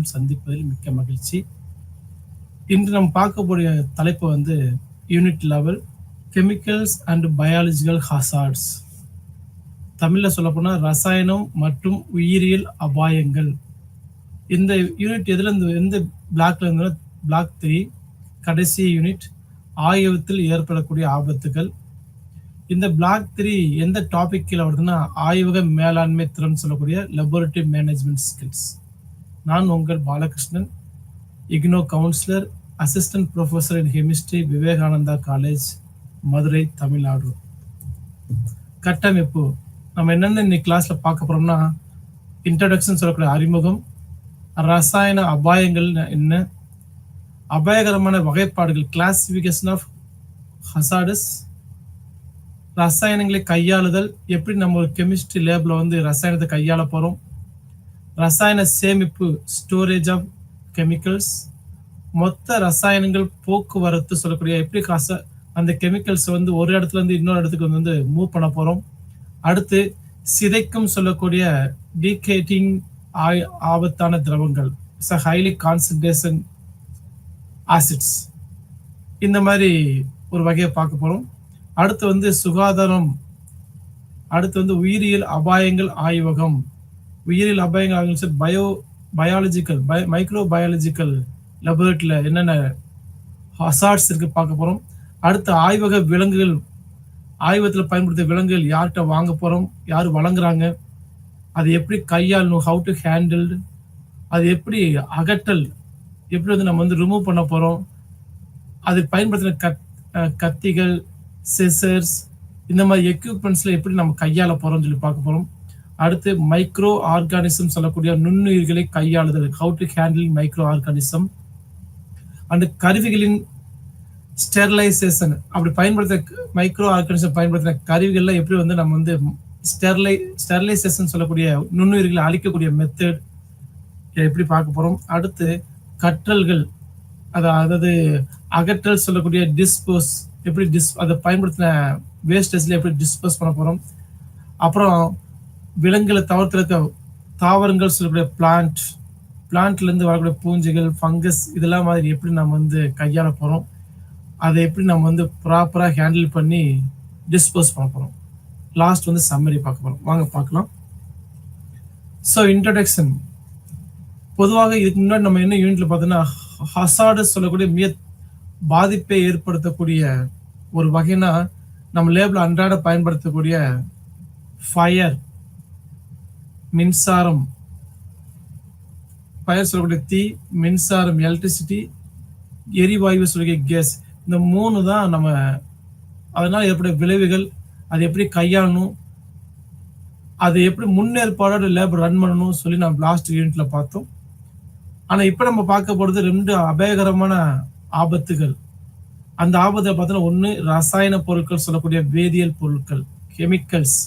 மீண்டும் சந்திப்பதில் மிக்க மகிழ்ச்சி. இன்று நம்ம பார்க்கக்கூடிய தலைப்பு வந்து unit level chemicals and biological hazards. தமிழ்ல சொல்லப்போனா ரசாயனம் மற்றும் உயிரியல் அபாயங்கள். இந்த யூனிட் எதுல இருந்து எந்த பிளாக்ல இருந்து பிளாக் 3 கடைசி யூனிட் ஆய்வகத்தில் ஏற்படக்கூடிய ஆபத்துகள். இந்த பிளாக் 3 எந்த டாபிக் கீழே வருதுன்னா ஆய்வக மேலாண்மை திறன் சொல்லக்கூடிய லெபோரட்டரி மேனேஜ்மெண்ட் ஸ்கில்ஸ். நான் உங்கள் Balakrishnan, IGNOU councillor, assistant professor in chemistry, Vivekananda college, Madurai, Tamil Nadu. கட்டமைப்பு நம்ம என்னென்ன இன்னைக்கு கிளாஸ்ல பார்க்க போறோம்னா இன்ட்ரடக்ஷன் சொல்லக்கூடிய அறிமுகம், ரசாயன அபாயங்கள் என்ன, அபாயகரமான வகைப்பாடுகள் கிளாசிபிகேஷன் ஆஃப் ஹசார்டஸ், ரசாயனங்களை கையாளுதல், எப்படி நம்ம ஒரு கெமிஸ்ட்ரி லேப்ல வந்து ரசாயனத்தை கையாள போறோம், ரசாயன சேமிப்பு ஸ்டோரேஜ் ஆஃப் கெமிக்கல்ஸ், மொத்த ரசாயனங்கள் போக்குவரத்து சொல்லக்கூடிய எப்படி அந்த கெமிக்கல்ஸ் வந்து ஒரு இடத்துல இருந்து இன்னொரு இடத்துக்கு வந்து மூவ் பண்ண போறோம். அடுத்து சிதைக்கும் சொல்லக்கூடிய டீகேட்டிங் ஆபத்தான திரவங்கள், ஹைலி கான்சன்ட்ரேஷன் ஆசிட்ஸ், இந்த மாதிரி ஒரு வகையை பார்க்க போறோம். அடுத்து வந்து சுகாதாரம், அடுத்து வந்து உயிரியல் அபாயங்கள் ஆய்வகம், உயிரியல் அபாயங்கள் ஆய்வகம் பயாலஜிக்கல் மைக்ரோ பயாலஜிக்கல் லெபோரட்டரியில என்னென்ன ஹசார்ட்ஸ் இருக்கு பார்க்க போறோம். அடுத்து ஆய்வக விலங்குகள், ஆய்வகத்தில் பயன்படுத்திய விலங்குகள் யார்கிட்ட வாங்க போறோம், யார் வழங்குறாங்க, அது எப்படி கையாளணும், ஹவு டு ஹேண்டில், அது எப்படி அகற்றல், எப்படி வந்து நம்ம வந்து ரிமூவ் பண்ண போறோம், அது பயன்படுத்தின கத்திகள், சிசர்ஸ், இந்த மாதிரி எக்யூப்மெண்ட்ஸ்ல எப்படி நம்ம கையாள போறோம்னு சொல்லி பார்க்க போறோம். அடுத்து மைக்ரோ ஆர்கானிசம் சொல்லக்கூடிய நுண்ணுயிர்களை கையாளுதல், how to handle micro organism, and கருவிகளின் ஸ்டெர்லைசேஷன், அப்படி பயன்படுத்த மைக்ரோ ஆர்கானிசம் பயன்படுத்தின கருவிகள்ல எப்படி வந்து நம்ம வந்து ஸ்டெர்லைசேஷன் சொல்லக்கூடிய நுண்ணுயிர்களை அழிக்கக்கூடிய மெத்தட் எப்படி பார்க்க போறோம். அடுத்து கற்றல்கள், அதாவது அகற்றல் சொல்லக்கூடிய டிஸ்போஸ், எப்படி அதை பயன்படுத்தின வேஸ்டேஜ்ல எப்படி டிஸ்போஸ் பண்ண போறோம். அப்புறம் விலங்குகளை தவிர்த்திருக்க தாவரங்கள் சொல்லக்கூடிய பிளான்ட்ல இருந்து வரக்கூடிய பூஞ்சிகள், ஃபங்கஸ், இதெல்லாம் மாதிரி எப்படி நம்ம வந்து கையாள போறோம், அதை எப்படி நம்ம வந்து ப்ராப்பரா ஹேண்டில் பண்ணி டிஸ்போஸ் பண்ண போறோம். லாஸ்ட் வந்து சம்மரி பார்க்க போறோம். வாங்க பார்க்கலாம். So introduction. பொதுவாக இதுக்கு முன்னாடி நம்ம என்ன யூனிட்ல பார்த்தோம்னா ஹசார்டஸ் சொல்லக்கூடிய மிக பாதிப்பை ஏற்படுத்தக்கூடிய ஒரு வகைனா நம்ம லேப்ல அன்றாட பயன்படுத்தக்கூடிய ஃபயர், மின்சாரம், ஃபயர் சொல்லக்கூடிய தீ, மின்சாரம் எலக்ட்ரிசிட்டி, எரிவாயு சொல்லக்கூடிய கேஸ், இந்த 3 தான் நம்ம அதனால ஏற்படைய விளைவுகள், அதை எப்படி கையாளணும், அதை எப்படி முன்னேற்பாடோட லேப் ரன் பண்ணணும் சொல்லி நம்ம லாஸ்ட் யூனிட்ல பார்த்தோம். ஆனா இப்ப நம்ம பார்க்க போறது 2 அபாயகரமான ஆபத்துகள். அந்த ஆபத்தை பார்த்தோம்னா ஒண்ணு ரசாயன பொருட்கள் சொல்லக்கூடிய வேதியியல் பொருட்கள் கெமிக்கல்ஸ்,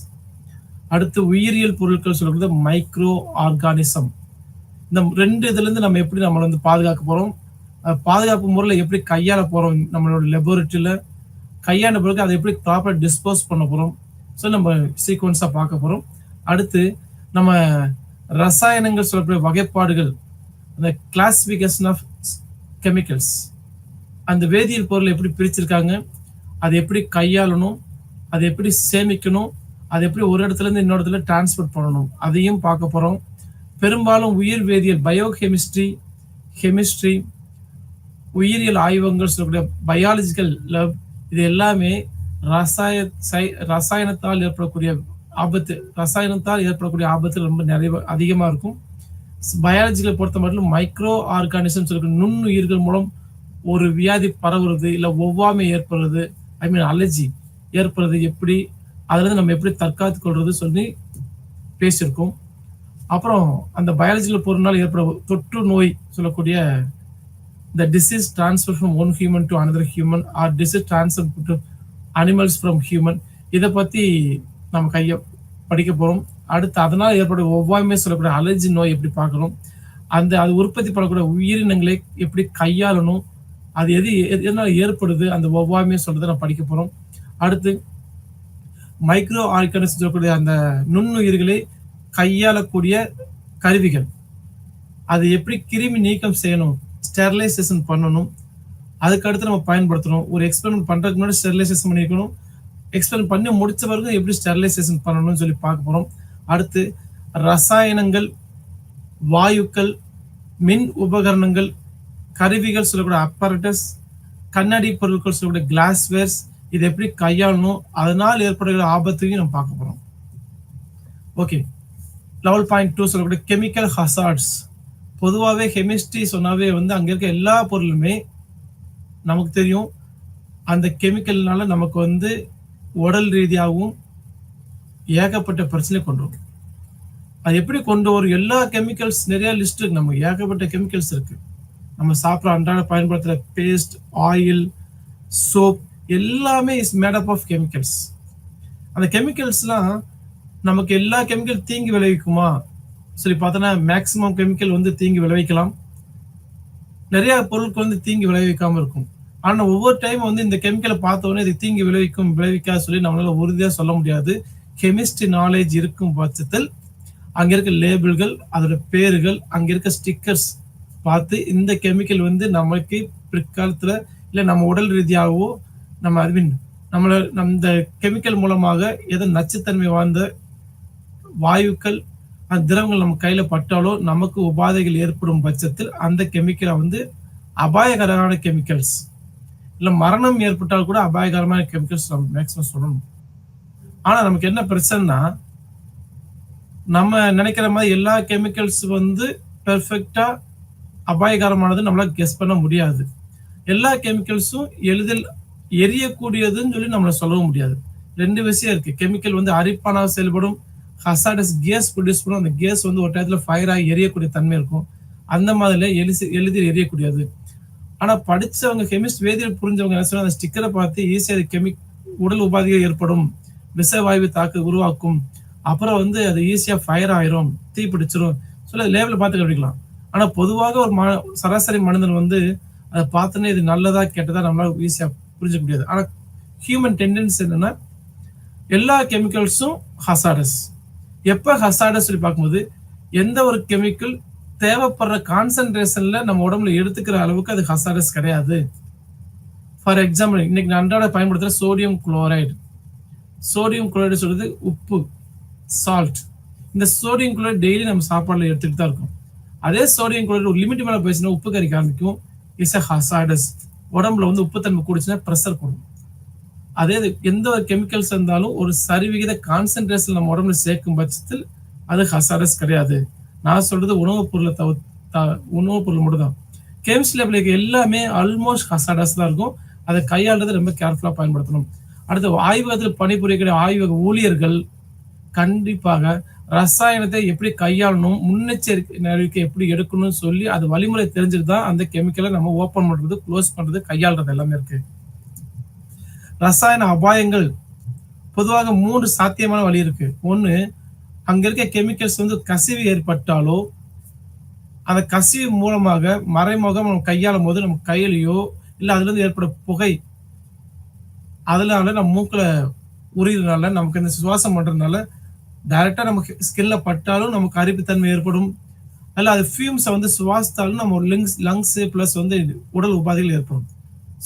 அடுத்து உயிரியல் பொருட்கள் சொல்லக்கூடிய மைக்ரோ ஆர்கானிசம். இந்த 2 இதுல இருந்து நம்ம எப்படி நம்மளை வந்து பாதுகாக்க போறோம், பாதுகாப்பு முறையில் எப்படி கையாள போறோம், நம்மளோட லெபோரட்டரியில கையாண்ட பிறகு அதை எப்படி ப்ராப்பரா டிஸ்போஸ் பண்ண போறோம், ஸோ நம்ம சீக்வன்ஸா பார்க்க போறோம். அடுத்து நம்ம ரசாயனங்கள் சொல்லக்கூடிய வகைப்பாடுகள், அந்த கிளாசிபிகேஷன் ஆஃப் கெமிக்கல்ஸ், அந்த வேதியியல் பொருளை எப்படி பிரிச்சிருக்காங்க, அதை எப்படி கையாளணும், அதை எப்படி சேமிக்கணும், அதை எப்படி ஒரு இடத்துல இருந்து இன்னொரு இடத்துல டிரான்ஸ்போர்ட் பண்ணணும், அதையும் பார்க்க போறோம். பெரும்பாலும் உயிர் வேதியியல் கெமிஸ்ட்ரி, உயிரியல் ஆய்வகங்கள் சொல்லக்கூடிய பயாலஜிக்கல் லேப், இது எல்லாமே ரசாயனத்தால் ஏற்படக்கூடிய ஆபத்து ரொம்ப நிறைய அதிகமா இருக்கும். பயாலஜிகளை பொறுத்த மட்டும் மைக்ரோ ஆர்கானிசம் சொல்லக்கூடிய நுண்ணுயிர்கள் மூலம் ஒரு வியாதி பரவுறது, இல்லை ஒவ்வாமை ஏற்படுறது, அலர்ஜி ஏற்படுறது, எப்படி அதுல இருந்து நம்ம எப்படி தற்காத்து கொள்றது சொல்லி பேசியிருக்கோம். அப்புறம் அந்த பயாலஜிக்கல் பொருள்னால ஏற்பட தொற்று நோய் சொல்லக்கூடிய the disease transfer from one human to another human or disease transfer to animals from human, இதை பத்தி நம்ம படிக்க போறோம். அடுத்து அதனால் ஏற்படும் ஒவ்வாமை சொல்லக்கூடிய அலர்ஜி நோய் எப்படி பார்க்கணும், அது உற்பத்தி பண்ணக்கூடிய உயிரினங்களை எப்படி கையாளணும், அது எதனால ஏற்படுது, அந்த ஒவ்வாமை சொல்றதை நம்ம படிக்க போறோம். அடுத்து மைக்ரோ ஆர்கானிசம் சொல்லக்கூடிய அந்த நுண்ணுயிர்களை கையாளக்கூடிய கருவிகள், அது எப்படி கிருமி நீக்கம் செய்யணும், ஸ்டெரிலைசேஷன் பண்ணணும், அதுக்கடுத்து நம்ம பயன்படுத்தணும். ஒரு எக்ஸ்பெரிமெண்ட் பண்றதுக்கு முன்னாடி ஸ்டெரிலைசேஷன் பண்ணிக்கணும். எக்ஸ்பெரிமெண்ட் பண்ணி முடிச்ச பிறகு எப்படி ஸ்டெரிலைசேஷன் பண்ணணும்னு சொல்லி பார்க்க போறோம். அடுத்து ரசாயனங்கள், வாயுக்கள், மின் உபகரணங்கள், கருவிகள் சொல்லக்கூடிய அப்பரட்டஸ், கண்ணாடி பொருட்கள் சொல்லக்கூடிய கிளாஸ்வேர்ஸ், இதை எப்படி கையாளணும், அதனால் ஏற்படுகிற ஆபத்தையும் நம்ம பார்க்க போறோம். ஓகே, லெவல் பாயிண்ட் 2 சொல்லக்கூடிய கெமிக்கல் ஹசார்ட்ஸ். பொதுவாகவே கெமிஸ்ட்ரி சொன்னாவே வந்து அங்க இருக்க எல்லா பொருளுமே நமக்கு தெரியும், அந்த கெமிக்கல்னால நமக்கு வந்து உடல் ரீதியாகவும் ஏகப்பட்ட பிரச்சனை கொண்டு வரும். அது எப்படி கொண்டு வரும்? எல்லா கெமிக்கல்ஸ் நிறைய லிஸ்ட் இருக்கு, நமக்கு ஏகப்பட்ட கெமிக்கல்ஸ் இருக்கு. நம்ம சாப்பிட்ற அன்றாட பயன்படுத்துகிற பேஸ்ட், ஆயில், சோப் எல்லாமே is made up of chemicals. அந்த கெமிக்கல்ஸ்லாம் நமக்கு எல்லா கெமிக்கல் தீங்கு விளைவிக்குமா சொல்லி பார்த்தோன்னா மேக்சிமம் கெமிக்கல் வந்து தீங்கு விளைவிக்கலாம், நிறைய பொருட்கள் வந்து தீங்கு விளைவிக்காம இருக்கும். ஆனா ஒவ்வொரு டைம் வந்து இந்த கெமிக்கலை பார்த்த உடனே இது தீங்கு விளைவிக்கும் விளைவிக்காது சொல்லி நம்மளால உறுதியா சொல்ல முடியாது. கெமிஸ்ட்ரி நாலேஜ் இருக்கும் பட்சத்தில் அங்க இருக்க லேபிள்கள், அதோட பேருகள், அங்க இருக்க ஸ்டிக்கர்ஸ் பார்த்து இந்த கெமிக்கல் வந்து நமக்கு பிற்காலத்துல இல்ல நம்ம உடல் ரீதியாகவோ நம்ம அறிவின் நம்மள இந்த கெமிக்கல் மூலமாக எதோ நச்சுத்தன்மை வாழ்ந்த வாயுக்கள், அந்த திரவங்கள் நம்ம கையில பட்டாலோ நமக்கு உபாதைகள் ஏற்படும் பட்சத்தில் அந்த கெமிக்கலை வந்து அபாயகரமான கெமிக்கல்ஸ், இல்ல மரணம் ஏற்பட்டால் கூட அபாயகரமான கெமிக்கல்ஸ் நம்ம மேக்சிமம் சொல்லணும். ஆனா நமக்கு என்ன பிரச்சனைனா, நம்ம நினைக்கிற மாதிரி எல்லா கெமிக்கல்ஸ் வந்து பெர்ஃபெக்டா அபாயகரமானது நம்மளால கெஸ் பண்ண முடியாது. எல்லா கெமிக்கல்ஸும் எளிதில் எரியக்கூடியதுன்னு சொல்லி நம்மள சொல்லவும் முடியாது. ரெண்டு விஷயம் இருக்கு. கெமிக்கல் வந்து அரிப்பானாக செயல்படும், ஹசார்டஸ் கேஸ் ப்ரொடியூஸ் பண்ணும். அந்த கேஸ் வந்து ஒரு டயத்துல ஃபயர் ஆகி எரியக்கூடிய தன்மை இருக்கும். அந்த மாதிரி எளிதில் எரியக்கூடியது. ஆனா படிச்சவங்க கெமிஸ்ட் வேதியியல் புரிஞ்சவங்க என்ன சொல்றாங்க, அந்த ஸ்டிக்கரை பார்த்து ஈஸியா உடல் உபாதைகள் ஏற்படும், விஷவாயு தாக்கு உருவாக்கும், அப்புறம் வந்து அது ஈஸியா ஃபயர் ஆயிரும், தீ பிடிச்சிரும் சொல்ல லேபிள் பார்த்து கண்டுபிடிக்கலாம். ஆனா பொதுவாக ஒரு சராசரி மனிதன் வந்து அதை பார்த்தோன்னே இது நல்லதா கெட்டதா நம்மளால ஈஸியா புரிஞ்சுக்க முடியாது. ஆனா ஹியூமன் டெண்டன்சி என்னன்னா, எல்லா கெமிக்கல்ஸும் ஹசார்டஸ். எப்ப ஹசார்டஸ் சொல்லி பார்க்கும்போது எந்த ஒரு கெமிக்கல் தேவைப்படுற கான்சென்ட்ரேஷன்ல நம்ம உடம்புல எடுத்துக்கிற அளவுக்கு அது ஹசார்டஸ் கிடையாது. ஃபார் எக்ஸாம்பிள், இன்னைக்கு நான் அன்றாட பயன்படுத்துற சோடியம் குளோரைடு. சோடியம் குளோரைடு சொல்றது உப்பு, சால்ட். இந்த சோடியம் குளோரைடு டெய்லி நம்ம சாப்பாடுல எடுத்துக்கிட்டு தான் இருக்கும். அதே சோடியம் குளோரைடு ஒரு லிமிட் மேல போயிடுச்சுன்னா உப்பு கறிக்க ஆரம்பிக்கும், இட்ஸ் அ ஹசார்டஸ். உடம்புல வந்து உப்புத்தன்மை கூடுச்சுன்னா ப்ரெஷர் கூடும். அதே எந்த ஒரு கெமிக்கல்ஸ் இருந்தாலும் ஒரு சரிவிகித கான்சென்ட்ரேஷன் நம்ம உடம்புல சேர்க்கும் பட்சத்தில் அது ஹசார்டஸ் கிடையாது. நான் சொல்றது உணவுப் பொருள் மட்டும் தான். கெமிஸ்ட்ரி லேபிள் எல்லாமே ஆல்மோஸ்ட் ஹசார்டஸ் தான் இருக்கும். அதை கையாளுறது ரொம்ப கேர்ஃபுல்லா பயன்படுத்தணும். அடுத்து ஆய்வகத்தில் பணிபுரியக்கூடிய ஆய்வக ஊழியர்கள் கண்டிப்பாக ரசாயனத்தை எப்படி கையாளணும், முன்னெச்சரிக்கை எப்படி எடுக்கணும்னு சொல்லி அது வழிமுறை தெரிஞ்சுட்டு தான் அந்த கெமிக்கலை நம்ம ஓபன் பண்றது, க்ளோஸ் பண்றது, கையாளுறது எல்லாமே இருக்கு. ரசாயன அபாயங்கள் பொதுவாக 3 சாத்தியமான வழி இருக்கு. ஒண்ணு, அங்க இருக்க கெமிக்கல்ஸ் வந்து கசிவு ஏற்பட்டாலோ, அந்த கசிவு மூலமாக மறைமுகம் நம்ம கையாளும் போது நம்ம கையிலையோ இல்ல அதுல இருந்து ஏற்பட புகை, அதனால நம்ம மூக்குல உரியறதுனால நமக்கு இந்த சுவாசம் பண்றதுனால டைரக்டா நமக்கு ஸ்கின்ல பட்டாலும் நமக்கு அரிப்புத்தன்மை ஏற்படும். அல்ல அது ஃபியூம்ஸை வந்து சுவாசித்தாலும் நம்ம லங்ஸ் பிளஸ் வந்து உடல் உபாதைகள் ஏற்படும்.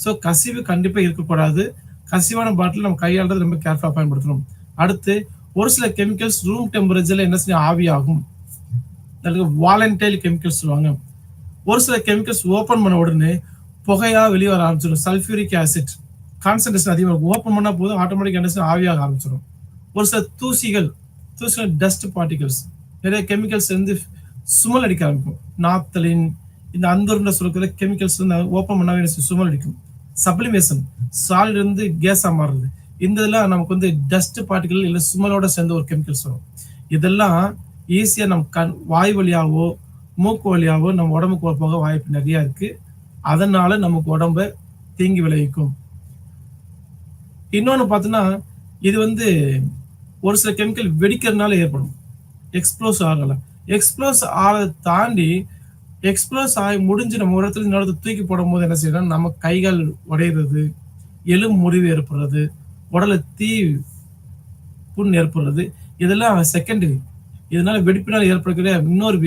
ஸோ கசிவு கண்டிப்பா இருக்கக்கூடாது. கசிவான பாட்டில் நம்ம கையாளுறது ரொம்ப கேர்ஃபுல்லா பயன்படுத்தணும். அடுத்து, ஒரு சில கெமிக்கல்ஸ் ரூம் டெம்பரேச்சர்ல என்ன செய்யும், ஆவியாகும். வாலண்டைல் கெமிக்கல்ஸ் சொல்லுவாங்க. ஒரு சில கெமிக்கல்ஸ் ஓபன் பண்ண உடனே புகையா வெளியே வர ஆரம்பிச்சிடும். சல்ஃபியூரிக் ஆசிட் கான்சன்ட்ரேஷன் அதிகமாக இருக்கும். ஓப்பன் பண்ணா போதும் ஆட்டோமேட்டிக் என்ன ஆவியாக ஆரம்பிச்சிடும். ஒரு சில தூசிகள் டஸ்ட் பார்ட்டிகல்ஸ், நிறைய கெமிக்கல்ஸ் வந்து சுமல் அடிக்க ஆரம்பிக்கும். நாப்தலின், இந்த அந்தூர்ல சொல்லக்கூடிய கெமிக்கல்ஸ் வந்து ஓப்பன் பண்ணாவே சுமல் அடிக்கும். சப்ளிமேஷன், சாலிட் இருந்து கேஸா மாறுறது, இந்த இதெல்லாம் நமக்கு வந்து டஸ்ட் பார்ட்டிகல் இல்ல சுமலோட சேர்ந்த ஒரு கெமிக்கல்ஸ் வரும். இதெல்லாம் ஈஸியா நம்ம வாய் வழியாவோ மூக்கு வழியாவோ நம்ம உடம்புக்கு போக வாய்ப்பு நிறைய இருக்கு. அதனால நமக்கு உடம்ப தீங்கி விளைவிக்கும். இன்னொன்னு பார்த்தோன்னா, இது வந்து ஒரு சில கெமிக்கல் வெடிக்கிறதுனால ஏற்படும். எக்ஸ்ப்ளோஸ் ஆகலாம். எக்ஸ்ப்ளோஸ் ஆகிறத தாண்டி எக்ஸ்ப்ளோஸ் ஆகி முடிஞ்சு நம்ம ஒரு இடத்துல இன்னொரு தூக்கி போடும் போது என்ன செய்யணும், நம்ம கைகள் உடையிறது, எலும்பு முறிவு ஏற்படுறது, உடல தீ புண் ஏற்படுறது, இதெல்லாம் செகண்டரி. இதனால வெடிப்பினால் ஏற்படக்கூடிய இன்னொரு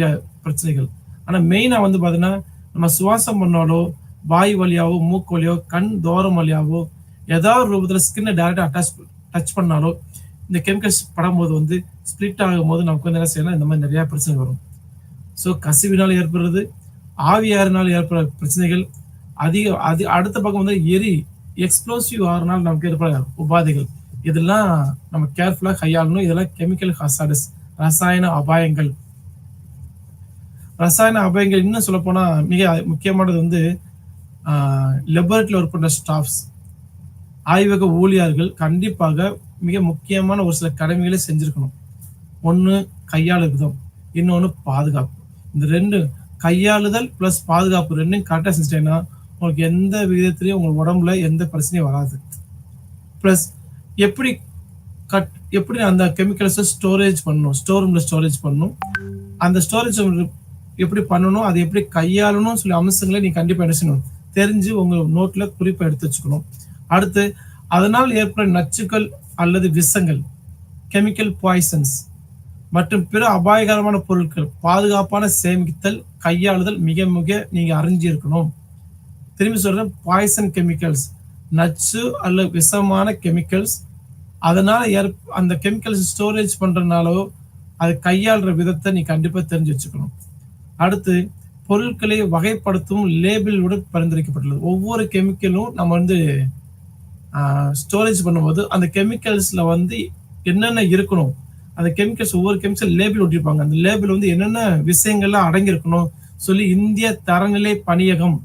பிரச்சனைகள். ஆனா மெயினா வந்து பாத்தீங்கன்னா நம்ம சுவாசம் பண்ணாலோ, வாய் வழியாவோ, மூக்கு வழியாவோ, கண் தோரம் வழியாவோ, ஏதாவது ஒரு ரூபத்துல ஸ்கின்ன டைரக்டா டச் பண்ணாலோ, இந்த கெமிக்கல்ஸ் படும்போது வந்து ஸ்ப்ளிட் ஆகும்போது நமக்கு வந்து என்ன செய்யலாம், இந்த மாதிரி நிறைய பிரச்சனை வரும். ஸோ கசிவினால் ஏற்படுறது, ஆவியாரினால் ஏற்படுற பிரச்சனைகள், அடுத்த பக்கம் வந்து எக்ஸ்ப்ளோசிவ் ஆறனால நமக்கு ஏற்படுற உபாதைகள். இதெல்லாம் நம்ம கேர்ஃபுல்லா கையாளணும். இதெல்லாம் கெமிக்கல் ஹசார்டஸ், ரசாயன அபாயங்கள். ரசாயன அபாயங்கள் இன்னும் சொல்லப்போனா மிக முக்கியமானது வந்து லெபரட்டரியில் ஒர்க் பண்ற ஸ்டாஃப்ஸ், ஆய்வக ஊழியர்கள் கண்டிப்பாக மிக முக்கியமான ஒரு சில கடமைகளை செஞ்சிருக்கணும். ஒண்ணு கையாளு விதம், இன்னொன்னு பாதுகாப்பு. இந்த 2 கையாளுதல் பிளஸ் பாதுகாப்பு 2யும் கரெக்டா செஞ்சுட்டீங்கன்னா உங்களுக்கு எந்த விதத்திலயும் உங்க உடம்புல எந்த பிரச்சனையும் வராது. பிளஸ் எப்படி எப்படி அந்த கெமிக்கல்ஸை ஸ்டோரேஜ் பண்ணணும், ஸ்டோர் ரூம்ல ஸ்டோரேஜ் பண்ணணும், அந்த ஸ்டோரேஜ் எப்படி பண்ணணும், அதை எப்படி கையாளணும் சொல்லி அம்சங்களை நீங்க கண்டிப்பா என்ன செய்யணும், தெரிஞ்சு உங்க நோட்ல குறிப்பா எடுத்து வச்சுக்கணும். அடுத்து அதனால் ஏற்படும் நச்சுக்கள் அல்லது விஷங்கள், கெமிக்கல் பாய்சன்ஸ் மற்றும் பிற அபாயகரமான பொருட்கள் பாதுகாப்பான சேமித்தல், கையாளுதல் மிக மிக நீங்க அறிஞ்சிருக்கணும். திரும்பி சொல்றேன், பாய்சன் கெமிக்கல்ஸ், நச்சு அல்லது விஷமான கெமிக்கல்ஸ், அதனால அந்த கெமிக்கல்ஸ் ஸ்டோரேஜ் பண்றதுனாலோ அதை கையாளுற விதத்தை நீ கண்டிப்பா தெரிஞ்சு வச்சுக்கணும். அடுத்து பொருட்களை வகைப்படுத்தும் லேபிளோட பரிந்துரைக்கப்பட்டுள்ளது. ஒவ்வொரு கெமிக்கலும் நம்ம வந்து ஸ்டோரேஜ் பண்ணும்போது அந்த கெமிக்கல்ஸ்ல வந்து என்னென்ன இருக்கணும், அந்த கெமிக்கல்ஸ் ஒவ்வொரு கெமிக்கல் லேபிள் ஒட்டிருப்பாங்க. அந்த லேபிள் வந்து என்னென்ன விஷயங்கள்லாம் அடங்கியிருக்கணும் சொல்லி இந்திய தரநிலை பணியகம்,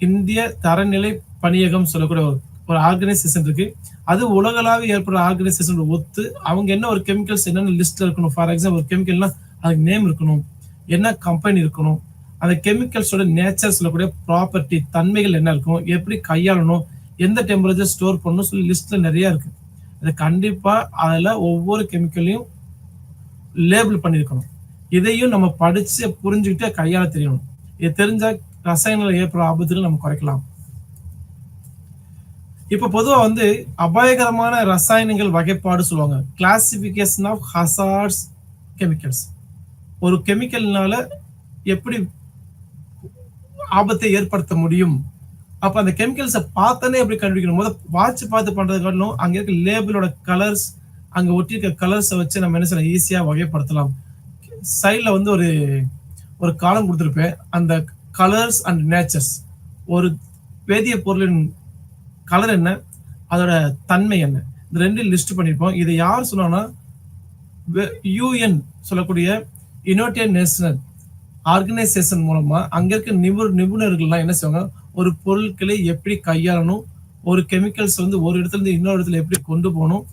இந்திய தரநிலை பணியகம் சொல்லக்கூடிய ஒரு ஆர்கனைசேஷன் இருக்கு. அது உலகளாவிய ஏற்படுற ஆர்கனைசேஷன் ஒத்து அவங்க என்ன ஒரு கெமிக்கல்ஸ் என்னென்ன லிஸ்ட்ல இருக்கணும். ஃபார் எக்ஸாம்பிள் ஒரு கெமிக்கல்னா அதுக்கு நேம் இருக்கணும், என்ன கம்பெனி இருக்கணும், அந்த கெமிக்கல்ஸோட நேச்சர் சொல்லக்கூடிய ப்ராப்பர்ட்டி தன்மைகள் என்ன இருக்கும், எப்படி கையாளணும், எந்த டெம்பரேச்சர் ஸ்டோர் பண்ணணும் சொல்லி லிஸ்ட்ல நிறைய இருக்கு. அது கண்டிப்பா அதுல ஒவ்வொரு கெமிக்கலையும் லேபிள் பண்ணிருக்கணும். இதையும் நம்ம படிச்சு புரிஞ்சுக்கிட்டு கையாள தெரியணும். இது தெரிஞ்சா ரசாயனங்கள் ஏற்படுற ஆபத்துகள் நம்ம குறைக்கலாம். இப்ப பொதுவா வந்து அபாயகரமான ரசாயனங்கள் வகைப்பாடு சொல்லுவாங்க, கிளாசிபிகேஷன் ஆஃப் ஹசார்ட்ஸ் கெமிக்கல்ஸ். ஒரு கெமிக்கல்னால எப்படி ஆபத்தை ஏற்படுத்த முடியும், அப்ப அந்த கெமிக்கல்ஸை பார்த்தனே எப்படி கண்டுபிடிக்கணும், முதல்ல வாட்ச் பார்த்து பண்றது காட்டிலும் அங்க இருக்க லேபிளோட கலர்ஸ், அங்க ஒட்டிருக்க கலர்ஸை வச்சு நம்ம என்ன செய்யலாம், ஈஸியா வகைப்படுத்தலாம். சைட்ல வந்து ஒரு காலம் கொடுத்துருப்பேன், அந்த கலர்ஸ் அண்ட் நேச்சர்ஸ். ஒரு வேதிய பொருளின் கலர் என்ன, அதோட தன்மை என்ன, இந்த ரெண்டும் லிஸ்ட் பண்ணிருப்போம். இதை யார் சொன்னா, யூஎன் சொல்லக்கூடிய யுனைடெட் நேஷனல் ஆர்கனைசேஷன் மூலமா அங்க இருக்க நிபுணர்கள்லாம் என்ன செய்வாங்க, ஒரு பொருட்களை எப்படி கையாளணும், ஒரு கெமிக்கல்ஸ் வந்து ஒரு இடத்துல இருந்து இன்னொரு இடத்துல எப்படி கொண்டு போகணும்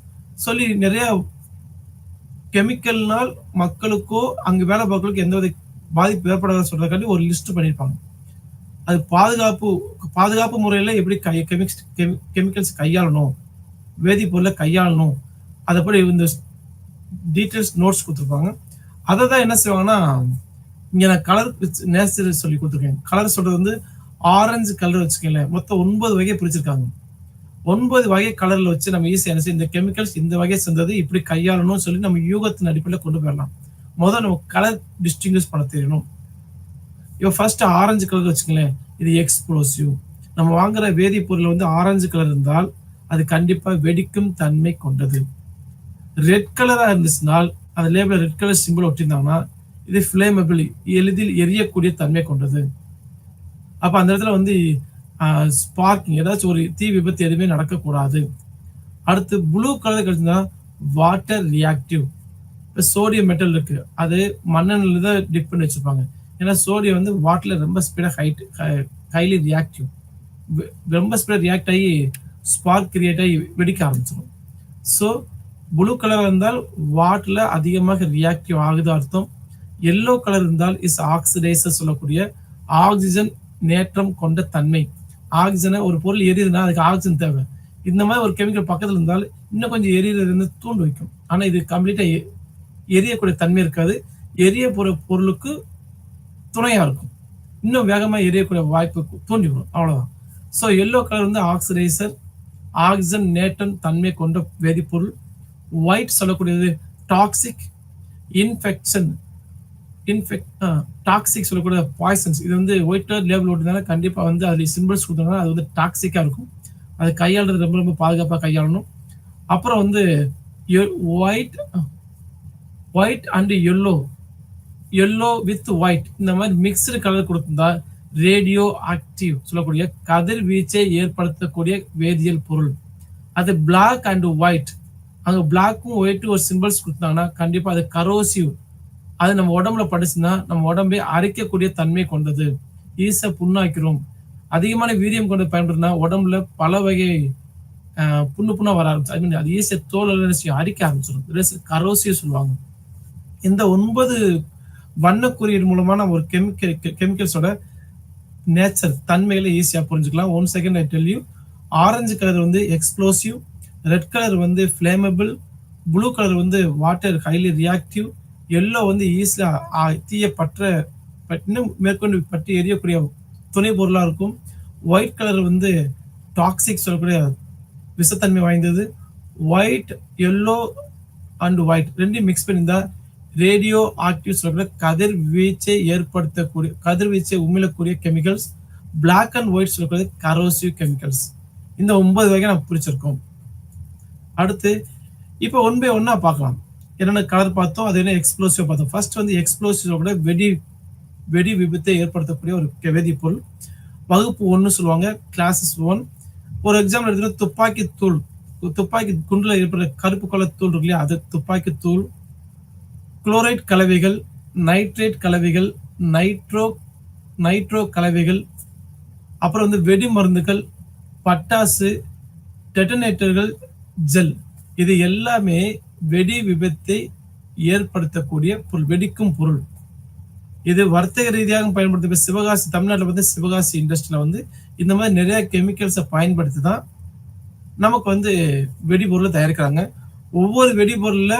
சொல்லி நிறைய கெமிக்கல்னால் மக்களுக்கோ அங்க வேலை பார்க்கறதுக்கு எந்த வித பாதிப்பு ஏற்படாத சொல்றதுக்காண்டி ஒரு லிஸ்ட் பண்ணியிருப்பாங்க. அது பாதுகாப்பு முறையில எப்படி கெமிக்கல்ஸ் கையாளணும், வேதிப்பொருளை கையாளணும், அதைப்படி இந்த டீட்டெயில்ஸ் நோட்ஸ் கொடுத்துருப்பாங்க. அதை தான் என்ன செய்வாங்கன்னா, இங்க நான் கலர் நேச்சர் சொல்லி கொடுத்துருக்கேன். கலர் சொல்றது வந்து ஆரஞ்சு கலர் வச்சுக்கல, மொத்தம் 9 வகை பிரிச்சிருக்காங்க. 9 வகை கலர்ல வச்சு நம்ம ஈஸியா என்ன செய்ய, இந்த கெமிக்கல்ஸ் இந்த வகை சேர்ந்தது இப்படி கையாளணும்னு சொல்லி நம்ம யூகத்தின் அடிப்படையில் கொண்டு போயிடலாம். முதல்ல நம்ம கலர் டிஸ்டிங்விஷ் பண்ண தெரியணும். இப்போ ஃபர்ஸ்ட் ஆரஞ்சு கலர் வச்சுக்கலேன், இது எக்ஸ்ப்ளோசிவ். நம்ம வாங்குற வேதிப்பொருள் வந்து ஆரஞ்சு கலர் இருந்தால் அது கண்டிப்பா வெடிக்கும் தன்மை கொண்டது. ரெட் கலரா இருந்துச்சுனால் அந்த லேபிள் ரெட் கலர் சிம்பிள் ஒட்டியிருந்தாங்கன்னா இது ஃபிளேமபிள், எளிதில் எரியக்கூடிய தன்மை கொண்டது. அப்ப அந்த இடத்துல வந்து ஸ்பார்க்கிங், ஏதாச்சும் ஒரு தீ விபத்து எதுவுமே நடக்கக்கூடாது. அடுத்து ப்ளூ கலர் கிடைச்சா வாட்டர் ரியாக்டிவ். இப்போ சோடியம் மெட்டல் இருக்கு, அது மண்ணெண்ணில் தான் டிப் பண்ணி வச்சிருப்பாங்க. ஏன்னா சோடியம் வந்து வாட்டர்ல ரொம்ப ஸ்பீடா ஹைலி ரியாக்டிவ், ரொம்ப ஸ்பீடா ரியாக்ட் ஆகி ஸ்பார்க் கிரியேட் ஆகி வெடிக்க ஆரம்பிச்சிடும். ஸோ ப்ளூ கலர் இருந்தால் வாட்டர்ல அதிகமாக ரியாக்டிவ் ஆகுது அர்த்தம். எல்லோ கலர் இருந்தால் இஸ் ஆக்சிடைசர் சொல்லக்கூடிய ஆக்சிஜன் நேற்றம் கொண்ட தன்மை. ஆக்சிஜனை ஒரு பொருள் எரியுதுன்னா அதுக்கு ஆக்சிஜன் தேவை. இந்த மாதிரி ஒரு கெமிக்கல் பக்கத்தில் இருந்தால் இன்னும் கொஞ்சம் எரியறது தூண்டு வைக்கும். ஆனா இது கம்ப்ளீட்டா எரியக்கூடிய தன்மை இருக்காது, எரிய போற பொருளுக்கு துணையா இருக்கும், இன்னும் வேகமா எரியக்கூடிய வாய்ப்பு தூண்டிவிடும், அவ்வளவுதான். ஸோ எல்லோ கலர் வந்து ஆக்சிடைசர், ஆக்சிஜன் நேட்டம் தன்மை கொண்ட வேதிப்பொருள். ஒயிட் சொல்லக்கூடியது டாக்ஸிக், இன்ஃபெக்ஷன், இன்ஃபெக்ட் டாக்ஸிக் சொல்லக்கூடிய பாய்சன்ஸ் இது வந்து ஒயிட் கலர் லேபிள் ஓட்டுனால கண்டிப்பாக வந்து அதில் சிம்பிள்ஸ் கொடுத்தனால அது வந்து டாக்ஸிக்காக இருக்கும். அது கையாளுறது ரொம்ப ரொம்ப பாதுகாப்பாக கையாளணும். அப்புறம் வந்து white white and yellow with white இந்த மாதிரி மிக்சடு கலர் கொடுத்திருந்தா ரேடியோ ஆக்டிவ் சொல்லக்கூடிய கதிர்வீச்சை ஏற்படுத்தக்கூடிய வேதியியல் பொருள். அது பிளாக் அண்ட் ஒயிட் அங்கே பிளாக்கும் ஒயிட்டும் ஒரு சிம்பிள்ஸ் கொடுத்தாங்கன்னா கண்டிப்பாக அது கரோசிவ். அது நம்ம உடம்புல படுச்சுன்னா நம்ம உடம்பை அரைக்கக்கூடிய தன்மை கொண்டது. ஈஸியா புண்ணாக்கிறோம். அதிகமான வீரியம் கொண்டு பயன்படுத்தினா உடம்புல பல வகை புண்ணா வர ஆரம்பிச்சு. ஐ மீன் அது ஈஸியா தோல் அரிக்க ஆரம்பிச்சிடும். கரோசிவ் சொல்லுவாங்க. இந்த 9 வண்ண குறியீடு மூலமா நம்ம ஒரு கெமிக்கல்ஸோட நேச்சர் தன்மைகளை ஈஸியா புரிஞ்சுக்கலாம். 1 second I tell you. Orange colour வந்து எக்ஸ்ப்ளோசிவ், ரெட் கலர் வந்து ஃபிளேமபிள், ப்ளூ கலர் வந்து வாட்டர் ஹைலி ரியாக்டிவ், எல்லோ வந்து ஈஸியா தீய இன்னும் மேற்கொண்டு பற்றி எரியக்கூடிய துணை பொருளா இருக்கும். ஒயிட் கலர் வந்து டாக்ஸிக் சொல்லக்கூடிய விஷத்தன்மை வாய்ந்தது. ஒயிட் எல்லோ அண்ட் ஒயிட் ரெண்டையும் மிக்ஸ் பண்ணியிருந்தா ரேடியோ ஆக்டிவ் சொல்லக்கூடிய கதிர்வீச்சை உமிழக்கூடிய கெமிக்கல்ஸ். பிளாக் அண்ட் ஒயிட் சொல்லக்கூடிய கரோசிவ் கெமிக்கல்ஸ். இந்த 9 வகை நம்ம பிரிச்சிருக்கோம். அடுத்து இப்போ 1 by 1 பார்க்கலாம். என்னென்ன கலர் பார்த்தோம், அது என்ன எக்ஸ்ப்ளோசிவ் பார்த்தோம். ஃபர்ஸ்ட் வந்து எக்ஸ்ப்ளோசிவ் சொல்லக்கூடிய வெடி விபத்தை ஏற்படுத்தக்கூடிய ஒரு வேதிப்பொருள். வகுப்பு 1 சொல்லுவாங்க, கிளாஸஸ் 1. ஒரு எக்ஸாம்பிள் எடுத்துக்கிட்டா துப்பாக்கி குண்டுல ஏற்படுற கருப்பு கலர் தூள் இருக்கு இல்லையா, அது துப்பாக்கி தூள். குளோரைட் கலவைகள், நைட்ரேட் கலவைகள், நைட்ரோ கலவைகள், அப்புறம் வந்து வெடி மருந்துகள், பட்டாசு, டெட்டனேட்டர்கள், ஜெல். இது எல்லாமே வெடி விபத்தை ஏற்படுத்தக்கூடிய பொருள், வெடிக்கும் பொருள். இது வர்த்தக ரீதியாக பயன்படுத்த சிவகாசி தமிழ்நாட்டில் வந்து சிவகாசி இண்டஸ்ட்ரியில வந்து இந்த மாதிரி நிறைய கெமிக்கல்ஸை பயன்படுத்தி தான் நமக்கு வந்து வெடிபொருளை தயாரிக்கிறாங்க. ஒவ்வொரு வெடிபொருள்ல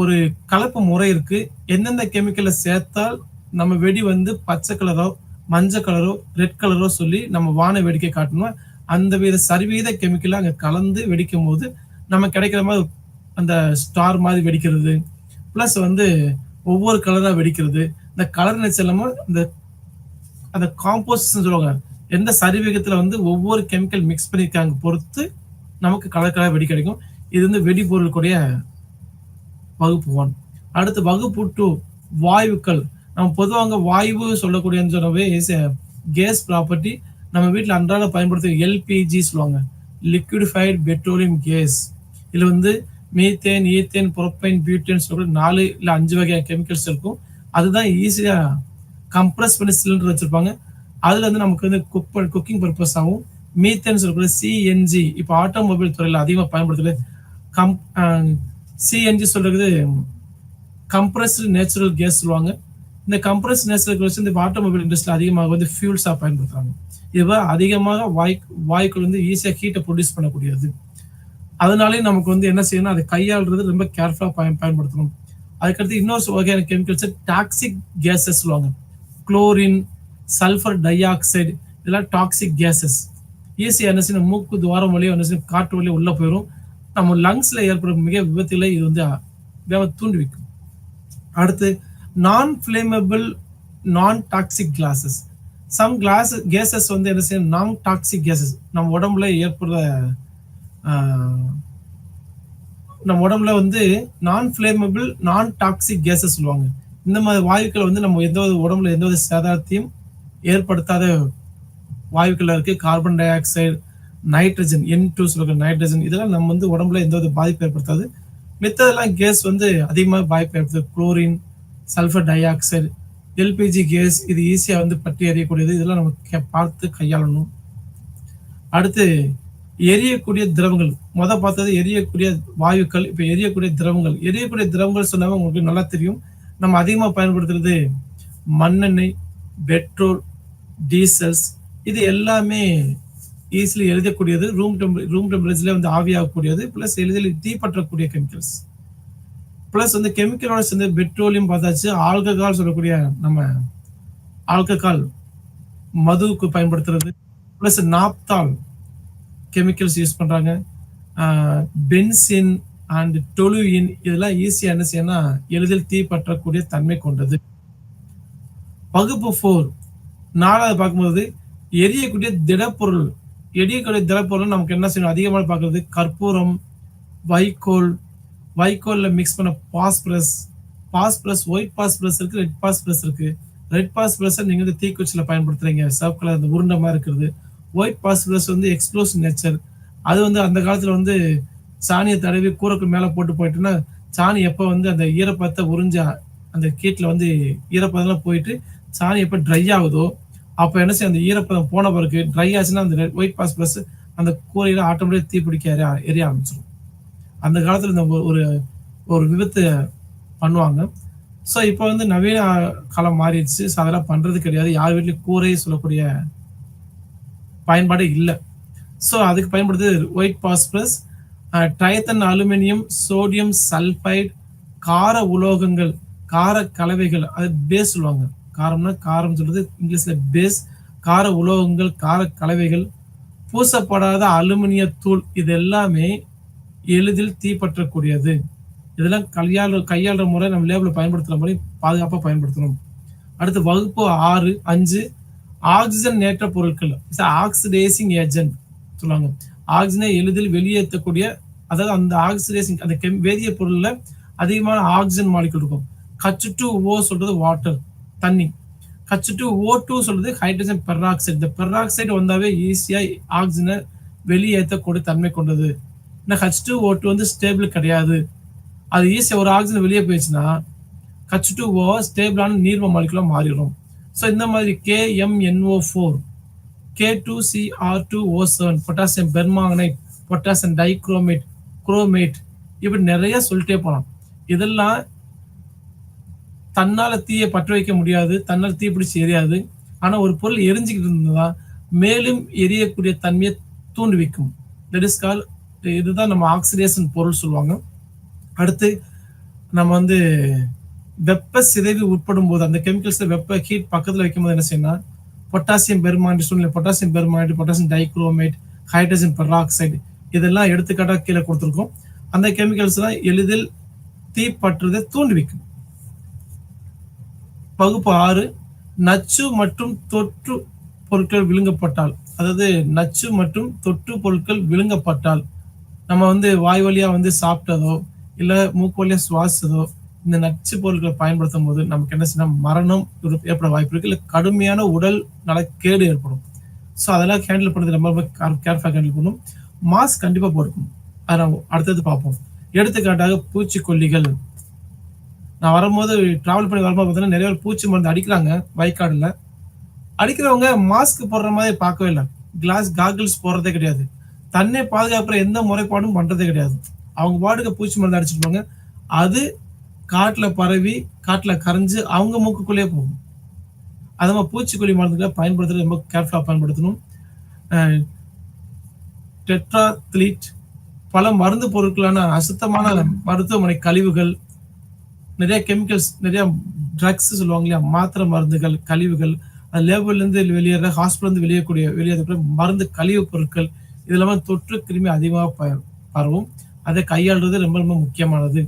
ஒரு கலப்பு முறை இருக்கு. எந்தெந்த கெமிக்கலை சேர்த்தால் நம்ம வெடி வந்து பச்சை கலரோ மஞ்சள் கலரோ ரெட் கலரோ சொல்லி நம்ம வான வேடிக்கை காட்டணும். அந்த சரிவீத கெமிக்கலை அங்கே கலந்து வெடிக்கும் போது நம்ம கிடைக்கிற மாதிரி அந்த ஸ்டார் மாதிரி வெடிக்கிறது, பிளஸ் வந்து ஒவ்வொரு கலரா வெடிக்கிறது. இந்த கலர் நிச்சயமா அந்த காம்போசிஷன் சொல்லுவாங்க, எந்த சரிவேகத்துல வந்து ஒவ்வொரு கெமிக்கல் மிக்ஸ் பண்ணிருக்காங்க பொறுத்து நமக்கு கலர் வெடி கிடைக்கும். இது வந்து வெடிபொருளுக்குடைய வகுப்பு 1. அடுத்து வகுப்பு 2 வாயுக்கள். நம்ம பொதுவாக வாயு சொல்லக்கூடிய கேஸ் ப்ராப்பர்ட்டி. நம்ம வீட்டில் அன்றாட பயன்படுத்த எல்பிஜி சொல்லுவாங்க, லிக்விடிஃபைட் பெட்ரோலியம் கேஸ். இதுல வந்து மீத்தேன், ஈத்தேன், புரோப்பைன், பியூட்டேன் சொல்லக்கூடிய 4 இல்ல 5 வகை கெமிக்கல்ஸ் இருக்கும். அதுதான் ஈஸியா கம்ப்ரஸ் பண்ணி சிலிண்டர் வச்சிருப்பாங்க. அதுல வந்து நமக்கு வந்து குக்கிங் பர்பஸ் ஆகும். மீத்தேன் சொல்லக்கூடிய சிஎன்ஜி இப்போ ஆட்டோமொபைல் துறையில அதிகமாக பயன்படுத்துறது. சிஎன்ஜி சொல்றது கம்ப்ரஸ்டு நேச்சுரல் கேஸ் சொல்லுவாங்க. இந்த கம்ப்ரஸ் நேச்சுரல் கேஸ் இந்த ஆட்டோமொபைல் இண்டஸ்ட்ரியில் அதிகமாக வந்து ஃபியூல்ஸா பயன்படுத்துறாங்க. இது அதிகமாக வாயுக்கள் வந்து ஈஸியாக ஹீட்டை ப்ரொடியூஸ் பண்ணக்கூடியது. அதனாலே நமக்கு வந்து என்ன செய்யணும், அதை கையாளுறது ரொம்ப கேர்ஃபுல்லா பயன்படுத்தணும். அதுக்கடுத்து இன்னொரு வகையான கெமிக்கல்ஸ் டாக்ஸிக் கேசஸ் சொல்லுவாங்க. குளோரின், சல்ஃபர் டை ஆக்சைடு, இதெல்லாம் டாக்ஸிக் கேசஸ். ஈஸியா என்ன செய்யணும், மூக்கு துவாரம் வழியாக என்ன செய்யணும், காற்று வழியாக உள்ள போயிடும். நம்ம லங்ஸ்ல ஏற்படும் மிக விபத்துல இது வந்து தூண்டி வைக்கும். அடுத்து நான் ஃபிளேமபிள் நான் டாக்ஸிக் கிளாஸஸ். சம் கேசஸ் வந்து என்ன செய்யணும், நான் டாக்ஸிக் கேசஸ் நம்ம உடம்புல ஏற்படுற நம்ம உடம்புல வந்து நான் ஃபிளேமபிள் நான் டாக்ஸிக் கேசஸ் சொல்லுவாங்க. இந்த மாதிரி வாயுக்கள் வந்து நம்ம உடம்புல எந்த ஒரு சேதாரத்தையும் ஏற்படுத்தாத வாயுக்கள் இருக்கு. Carbon di oxide, nitrogen, N2 சொல்ற நைட்ரஜன், இதெல்லாம் நம்ம வந்து உடம்புல எந்த ஒரு பாதிப்பு ஏற்படுத்தாது. மித்ததெல்லாம் கேஸ் வந்து அதிகமாக பாதிப்பு ஏற்படுது. Chlorine, sulphur di oxide, LPG gas, இது ஈஸியா வந்து பற்றி எறியக்கூடியது. இதெல்லாம் நம்ம பார்த்து கையாளணும். அடுத்து எரியக்கூடிய திரவங்கள். பார்த்தது எரியக்கூடிய வாயுக்கள். இப்ப எரியக்கூடிய திரவங்கள் சொன்னாவே உங்களுக்கு நல்லா தெரியும். நம்ம அதிகமாக பயன்படுத்துறது மண்ணெண்ணெய், பெட்ரோல், டீசல்ஸ். இது எல்லாமே ஈஸிலி எழுதக்கூடியது. ரூம் டெம்பரேச்சர்ல வந்து ஆவியாகக்கூடியது. பிளஸ் எளிதில் தீப்பற்றக்கூடிய கெமிக்கல்ஸ். பிளஸ் வந்து கெமிக்கலோட சேர்ந்து பெட்ரோலியம் பார்த்தாச்சு. ஆல்கஹால் சொல்லக்கூடிய நம்ம ஆல்கஹால் மதுவுக்கு பயன்படுத்துறது. பிளஸ் நாப்தால் கெமிக்கல்ஸ் யூஸ் பண்றாங்க. பென்சின் அண்ட் டொலுயின், இதெல்லாம் ஈஸியா என்ன செய்யணும், எளிதில் தீப்பற்றக்கூடிய தன்மை கொண்டது. வகுப்பு 4 4வது பார்க்கும்போது எரியக்கூடிய திடப்பொருள். எரியக்கூடிய திடப்பொருள் நமக்கு என்ன செய்யணும் அதிகமா பார்க்கிறது கற்பூரம், வைக்கோல், வைக்கோல்ல மிக்ஸ் பண்ண பாஸ்பரஸ், பாஸ்பரஸ் ஒயிட் பாஸ்பரஸ் இருக்கு, ரெட் பாஸ்பரஸ் இருக்கு. ரெட் பாஸ்பரஸ நீங்க வந்து தீக்குச்சில பயன்படுத்துறீங்க. சிவப்பு கலர் அந்த உருண்டை மாரி இருக்கிறது. ஒயிட் பாஸ்பரஸ் வந்து எக்ஸ்ப்ளோசிவ் நேச்சர். அது வந்து அந்த காலத்துல வந்து சாணிய தடவி கூரைக்கு மேல போட்டு போயிட்டுன்னா, சாணி எப்ப வந்து அந்த ஈரப்பதத்த உறிஞ்ச அந்த கீட்ல வந்து ஈரப்பதம்லாம் போயிட்டு, சாணி எப்ப ட்ரை ஆகுதோ, அப்ப என்ன செய்யும் அந்த ஈரப்பதம் போன பிறகு ட்ரை ஆச்சுன்னா, அந்த ஒயிட் பாஸ்பரஸ் அந்த கூரையில ஆட்டோமேட்டிக்கா தீ பிடிக்க எரிய ஆரம்பிச்சுரும். அந்த காலத்துல இந்த ஒரு ஒரு விபத்து பண்ணுவாங்க. ஸோ இப்ப வந்து நவீன காலம் மாறிடுச்சு. ஸோ அதெல்லாம் பண்றது கிடையாது. யார் வீட்லயும் கூரை சொல்லக்கூடிய பயன்பாடே இல்ல. ஸோ அதுக்கு பயன்படுது ஒயிட் பாஸ்பரஸ், டைத்தன் அலுமினியம், சோடியம் சல்பைடு, கார உலோகங்கள், கார கலவைகள் அது பேஸ் சொல்லுவாங்க. காரம்னா காரம் சொல்றது இங்கிலீஷ்ல பேஸ். கார உலோகங்கள், கார கலவைகள், பூசப்படாத அலுமினிய தூள் இது எல்லாமே எளிதில் தீப்பற்றக்கூடியது. இதெல்லாம் கையாளுற முறை நம்ம லேபிள பயன்படுத்துற முறை பாதுகாப்பா பயன்படுத்தணும். அடுத்து வகுப்பு 6 5 ஆக்ஸிஜன் ஏற்ற பொருட்கள். ஆக்சிடைசிங் ஏஜென்ட் சொல்லுவாங்க. ஆக்ஸிஜனை எளிதில் வெளியேற்றக்கூடிய அதாவது அந்த ஆக்சிடைசிங் அந்த வேதிய பொருள்ல அதிகமான ஆக்சிஜன் மாலிகுல் இருக்கும். H2O சொல்றது வாட்டர் தண்ணி. H2O2 சொல்றது ஹைட்ரஜன் பெராக்சைடு. இந்த பெராக்சைடு வந்தாவே ஈஸியா ஆக்சிஜனை வெளியேற்றக்கூடிய தன்மை கொண்டது. இந்த H2O2 வந்து ஸ்டேபிள் கிடையாது. அது ஈஸியா ஒரு ஆக்சிஜன் வெளியே போயிடுச்சுன்னா H2O ஸ்டேபிளான நீர்ம மாலிகுலா மாறிடும். ஸோ இந்த மாதிரி KMNO4, K2CR2O7, potassium permanganate, potassium dichromate, chromate இப்படி நிறைய சொல்லிட்டே போலாம். இதெல்லாம் தன்னால தீயை பற்ற வைக்க முடியாது, தன்னால் தீ பிடிச்சி எரியாது. ஆனா ஒரு பொருள் எரிஞ்சுக்கிட்டு இருந்ததா மேலும் எரியக்கூடிய தன்மையை தூண்டுவிக்கும். தட் இஸ் கால் இதுதான் நம்ம ஆக்சிடேஷன் பொருள் சொல்லுவாங்க. அடுத்து நம்ம வந்து வெப்ப சிதைவு உட்படும் போது அந்த கெமிக்கல்ஸ் வெப்ப ஹீட் பக்கத்துல வைக்கும் போது என்ன செய்யணும் பொட்டாசியம் பெர்மாங்கனேட் சொல்லி potassium permanganate, potassium dichromate, hydrogen peroxide இதெல்லாம் எடுத்துக்காட்டா கீழே கொடுத்துருக்கோம். அந்த கெமிக்கல்ஸ் தான் எளிதில் தீப்பற்றுவதை தூண்டுவிக்கும். வகுப்பு 6 நச்சு மற்றும் தொற்று பொருட்கள் விழுங்கப்பட்டால், அதாவது நச்சு மற்றும் தொற்று பொருட்கள் விழுங்கப்பட்டால் நம்ம வந்து வாய் வழியா வந்து சாப்பிட்டதோ இல்ல மூக்கு வழியா சுவாசிச்சதோ இந்த நச்சு பொருட்களை பயன்படுத்தும் போது நமக்கு என்ன செய்யணும் மரணம் ஏற்பட வாய்ப்பு இருக்கு, இல்ல கடுமையான உடல் நலக்கேடு ஏற்படும். ஸோ அதெல்லாம் ஹேண்டில் பண்ணுறது ரொம்ப ரொம்ப கேர்ஃபுல்லாக ஹேண்டில் பண்ணணும். மாஸ்க் கண்டிப்பாக போட்டுக்கணும். அதை நம்ம அடுத்தது பார்ப்போம். எடுத்துக்காட்டாக பூச்சிக்கொல்லிகள். நான் வரும்போது டிராவல் பண்ணி வரும்போது பார்த்தீங்கன்னா நிறைய பேர் பூச்சி மருந்து அடிக்கிறாங்க வயக்காடுல. அடிக்கிறவங்க மாஸ்க் போடுற மாதிரி பார்க்கவே இல்லை. காகிள்ஸ் போடுறதே கிடையாது. தன்னை பாதுகாப்புற எந்த முறைப்பாடும் பண்றதே கிடையாது. அவங்க பாட்டுக்கு பூச்சி மருந்து அடிச்சிருப்பாங்க. அது காட்டுல பரவி காட்டுல கரைஞ்சு அவங்க மூக்குக்குள்ளேயே போகும். அது மாதிரி பூச்சிக்கொல்லி மருந்துகளை பயன்படுத்துறது ரொம்ப கேர்ஃபுல்லா பயன்படுத்தணும். டெட்ராத்லீட் பல மருந்து பொருட்களான அசுத்தமான மருத்துவமனை கழிவுகள், நிறைய கெமிக்கல்ஸ், நிறைய ட்ரக்ஸ் சொல்லுவாங்க இல்லையா, மாத்திரை மருந்துகள், கழிவுகள், லேபிள்ல இருந்து வெளியேற ஹாஸ்பிட்டல் இருந்து வெளியேறக்கூடிய மருந்து கழிவு பொருட்கள் இதெல்லாம் தொற்று கிருமி அதிகமாக பரவும். அதை கையாளுறது ரொம்ப ரொம்ப முக்கியமானது.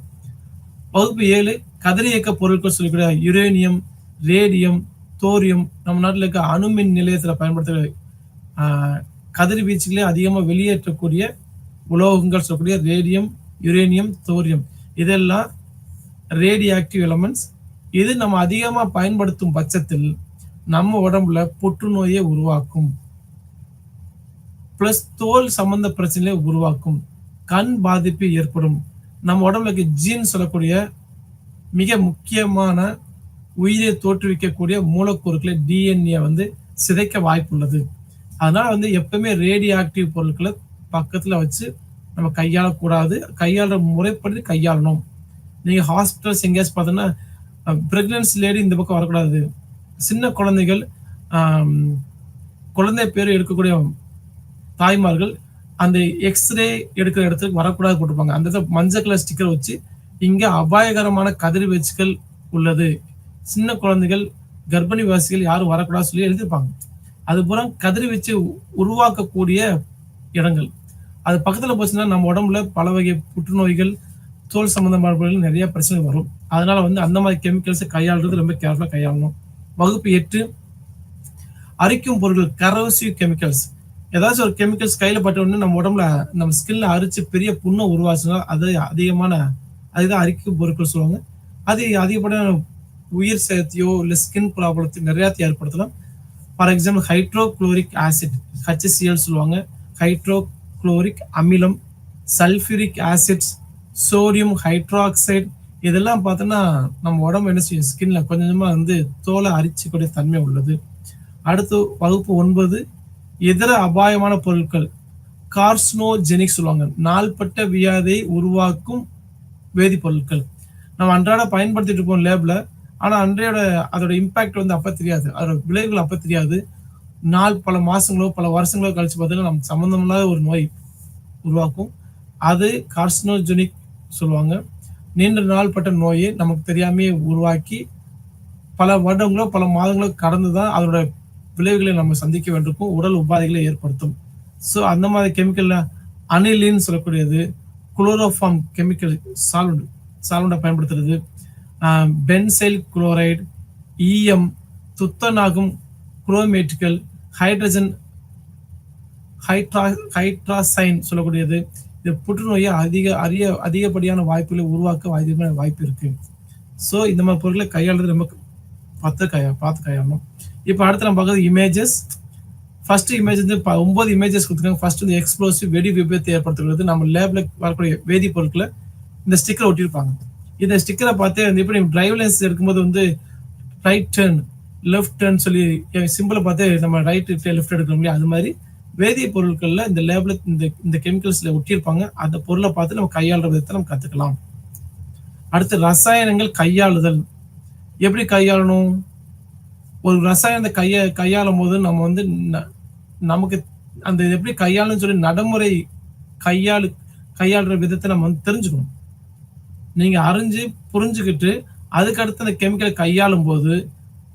வகுப்பு 7 கதிரியக்க பொருட்கள் சொல்லக்கூடிய யுரேனியம், ரேடியம், தோரியம் நம்ம நாட்டில் இருக்க அணுமின் நிலையத்தில் பயன்படுத்துகிற கதிர்வீச்சுகளே அதிகமாக வெளியேற்றக்கூடிய உலோகங்கள் சொல்லக்கூடிய ரேடியம், யுரேனியம், தோரியம் இதெல்லாம் ரேடியோ ஆக்டிவ் எலமெண்ட்ஸ். இது நம்ம அதிகமா பயன்படுத்தும் பட்சத்தில் நம்ம உடம்புல புற்றுநோயை உருவாக்கும், பிளஸ் தோல் சம்பந்த பிரச்சனையை உருவாக்கும், கண் பாதிப்பு ஏற்படும். நம்ம உடம்புல ஜீன் சொல்லக்கூடிய மிக முக்கியமான உயிரை தோற்றுவிக்கக்கூடிய மூலக்கூறுகளை டிஎன்ஏ வந்து சிதைக்க வாய்ப்பு உள்ளது. அதனால வந்து எப்பவுமே ரேடியோ ஆக்டிவ் பொருட்களை பக்கத்துல வச்சு நம்ம கையாளக்கூடாது. கையாளுற முறைப்படி கையாளணும். நீங்க ஹாஸ்பிட்டல்ஸ் எங்கேயாச்சும் பார்த்தோன்னா பிரெக்னன்சி லேடி இந்த பக்கம் வரக்கூடாது. சின்ன குழந்தைகள், குழந்தை பேர் எடுக்கக்கூடிய தாய்மார்கள் அந்த எக்ஸ்ரே எடுக்கிற இடத்துக்கு வரக்கூடாது போட்டிருப்பாங்க. அந்த மஞ்சள் கலர் ஸ்டிக்கர் வச்சு இங்க அபாயகரமான கதிர்வீச்சுகள் உள்ளது, சின்ன குழந்தைகள், கர்ப்பிணி வாசிகள் யாரும் வரக்கூடாது சொல்லி எழுதியிருப்பாங்க. அதுபுறம் கதிர்வீச்சு உருவாக்கக்கூடிய இடங்கள் அது பக்கத்துல போச்சுன்னா நம்ம உடம்புல பல வகை புற்றுநோய்கள், தோல் சம்பந்தமான நிறைய பிரச்சனை வரும். அதனால வந்து அந்த மாதிரி கெமிக்கல்ஸை கையாளுறது ரொம்ப கேர்ஃபுல்லா கையாளணும். வகுப்பு 8 அரிக்கும் பொருட்கள் கரோசிவ் கெமிக்கல்ஸ். ஏதாச்சும் ஒரு கெமிக்கல்ஸ் கையில பட்ட உடனே நம்ம உடம்புல நம்ம ஸ்கின்ல அரிச்சு பெரிய புண்ணை உருவாச்சுன்னா அதுதான் அரிக்கும் பொருட்கள் சொல்லுவாங்க. அது அதிகப்படியான உயிர் சேதத்தையோ இல்ல ஸ்கின் ப்ராப்ளத்தையோ நிறைய ஏற்படுத்தலாம். For example hydrochloric acid HCl சொல்லுவாங்க, ஹைட்ரோகுளோரிக் அமிலம், சல்ஃபியூரிக் ஆசிட்ஸ், சோடியம் ஹைட்ராக்சைடு, இதெல்லாம் பார்த்தோன்னா நம்ம உடம்பு என்ன செய்யும், ஸ்கின்ல கொஞ்சமா தோலை அரிச்சக்கூடிய தன்மை உள்ளது. அடுத்து வகுப்பு 9 இதர அபாயமான பொருட்கள் கார்சினோஜெனிக் சொல்லுவாங்க, நாள்பட்ட வியாதியை உருவாக்கும் வேதிப்பொருட்கள். நம்ம அன்றாட பயன்படுத்திட்டு இருப்போம் லேப்ல. ஆனா அதோட இம்பாக்ட் அப்ப தெரியாது, அதோட விளைவுகள் அப்ப தெரியாது. பல மாசங்களோ பல வருஷங்களோ கழிச்சு பார்த்தீங்கன்னா நமக்கு சம்பந்தம் இல்லாத ஒரு நோய் உருவாக்கும். அது கார்சினோஜெனிக் சொல்லுவாங்க. நீண்ட நாள்பட்ட நோயை நமக்கு தெரியாமே உருவாக்கி பல வருடங்களோ பல மாதங்களோ கடந்துதான் அதோட விளைவுகளை நம்ம சந்திக்க வேண்டியிருக்கும், உடல் உபாதைகளை ஏற்படுத்தும். ஸோ அந்த மாதிரி கெமிக்கல்ல அனிலின்னு சொல்லக்கூடியது, குளோரோஃபார்ம் கெமிக்கல் சால்வெண்டா பயன்படுத்துறது, பென்சைல் குளோரைடு, ஈயம், துத்தநாகம், குரோமேட்டுகள், ஹைட்ரஜன் ஹைட்ராசைன் சொல்லக்கூடியது. இது புற்றுநோயை அதிகப்படியான வாய்ப்புகளை உருவாக்க வாய்ப்பு இருக்கு. ஸோ இந்த மாதிரி பொருட்களை கையாளுறது ரொம்ப பார்த்து கையாளணும். இப்போ அடுத்து நம்ம பார்க்கறது இமேஜஸ். ஃபர்ஸ்ட் இமேஜ் 9 இமேஜஸ் கொடுத்துருக்காங்க. ஃபர்ஸ்ட் எக்ஸ்ப்ளோசிவ் வெடி விபத்து ஏற்படுத்துகிறது. நம்ம லேப்ல வரக்கூடிய வேதிப்பொருட்களை இந்த ஸ்டிக்கரை ஒட்டியிருப்பாங்க. இந்த ஸ்டிக்கரை பார்த்து எப்படி டிரைவ் லைசன்ஸ் எடுக்கும்போது ரைட் டர்ன் லெஃப்ட் டர்ன் சொல்லி சிம்பிளை பார்த்து நம்ம ரைட் லெஃப்ட் எடுக்கணும் இல்லையா, அது மாதிரி வேதிப்பொருட்கள்ல இந்த லேப்ல இந்த கெமிக்கல்ஸ்ல ஒட்டியிருப்பாங்க. அந்த பொருளை பார்த்து நம்ம கையாளுற விதத்தை நம்ம கத்துக்கலாம். அடுத்து ரசாயனங்கள் கையாளுதல். எப்படி கையாளணும்? ஒரு ரசாயனத்தை கையாளும் போது நம்ம நமக்கு அந்த எப்படி கையாளணும்னு சொல்லி நடைமுறை கையாளுற விதத்தை நம்ம தெரிஞ்சுக்கணும். நீங்க அறிஞ்சு புரிஞ்சுக்கிட்டு அதுக்கடுத்து அந்த கெமிக்கலை கையாளும் போது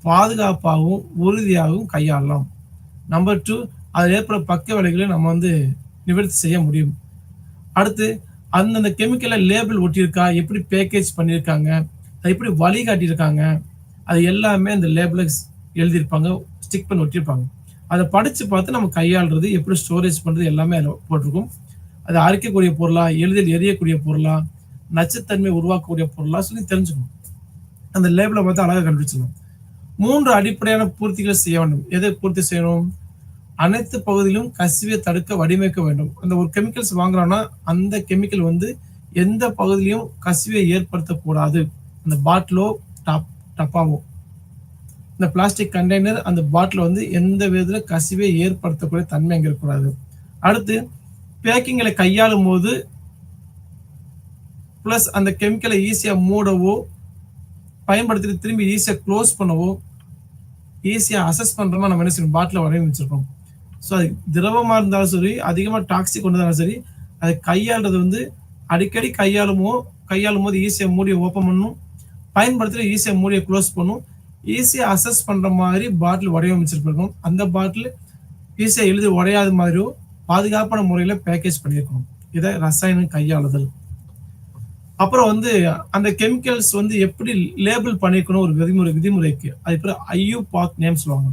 பாதுகாப்பாகவும் உறுதியாகவும் கையாளலாம். நம்பர் 2, அது ஏற்பட பக்க விளைவுகளை நம்ம நிவர்த்தி செய்ய முடியும். அடுத்து அந்த கெமிக்கலை லேபிள் ஒட்டியிருக்கா, எப்படி பேக்கேஜ் பண்ணியிருக்காங்க, அது எப்படி வழிகாட்டியிருக்காங்க, அது எல்லாமே அந்த லேபிள எழுதியிருப்பாங்க, ஸ்டிக் பண்ணி ஒட்டியிருப்பாங்க. அதை படிச்சு பார்த்து நம்ம கையாளுறது, எப்படி ஸ்டோரேஜ் பண்றது எல்லாமே அதில் போட்டிருக்கும். அது அரிக்கக்கூடிய பொருளா, எளிதில் எரியக்கூடிய பொருளா, நச்சுத்தன்மை உருவாக்கக்கூடிய பொருளா சொல்லி தெரிஞ்சுக்கணும். அந்த லேபிளை பார்த்து அழகாக கண்டுபிடிச்சிடணும். 3 அடிப்படையான பூர்த்திகளை செய்ய வேண்டும். எதை பூர்த்தி செய்யணும்? அனைத்து பகுதியிலும் கசிவை தடுக்க வடிவமைக்க வேண்டும். அந்த ஒரு கெமிக்கல்ஸ் வாங்குறோம்னா அந்த கெமிக்கல் எந்த பகுதியிலும் கசிவை ஏற்படுத்தக்கூடாது. அந்த பாட்டிலோ டப்பாவோ, இந்த பிளாஸ்டிக் கண்டெய்னர், அந்த பாட்டில் எந்த விதத்துல கசிவை ஏற்படுத்தக்கூடிய தன்மை அங்க இருக்கக்கூடாது. அடுத்து பேக்கிங்களை கையாளும் போது பிளஸ் அந்த கெமிக்கலை ஈஸியா மூடவோ பயன்படுத்திட்டு திரும்பி ஈஸியா க்ளோஸ் பண்ணவோ ஈஸியா அசஸ் பண்றோமா நம்ம என்ன செய்யணும், பாட்டில வடிவமைச்சிருக்கோம். ஸோ அது திரவமா இருந்தாலும் சரி, அதிகமா டாக்ஸிக் கொண்டு இருந்தாலும் சரி, அதை கையாளுறது அடிக்கடி கையாளும் போது ஈஸியா மூடியை ஓப்பன் பண்ணணும், பயன்படுத்தி ஈஸியா மூடியை க்ளோஸ் பண்ணும், ஈஸியா அசஸ் பண்ற மாதிரி பாட்டில் வடிவமைச்சிருக்கணும். அந்த பாட்டில் ஈஸியா எழுதி உடையாத மாதிரியோ பாதுகாப்பான முறையில பேக்கேஜ் பண்ணியிருக்கணும். இதை ரசாயன கையாளுதல். அப்புறம் அந்த கெமிக்கல்ஸ் எப்படி லேபிள் பண்ணிருக்கணும் ஒரு விதிமுறைக்கு, அது பேர் IUPAC நேம் சொல்லுவாங்க,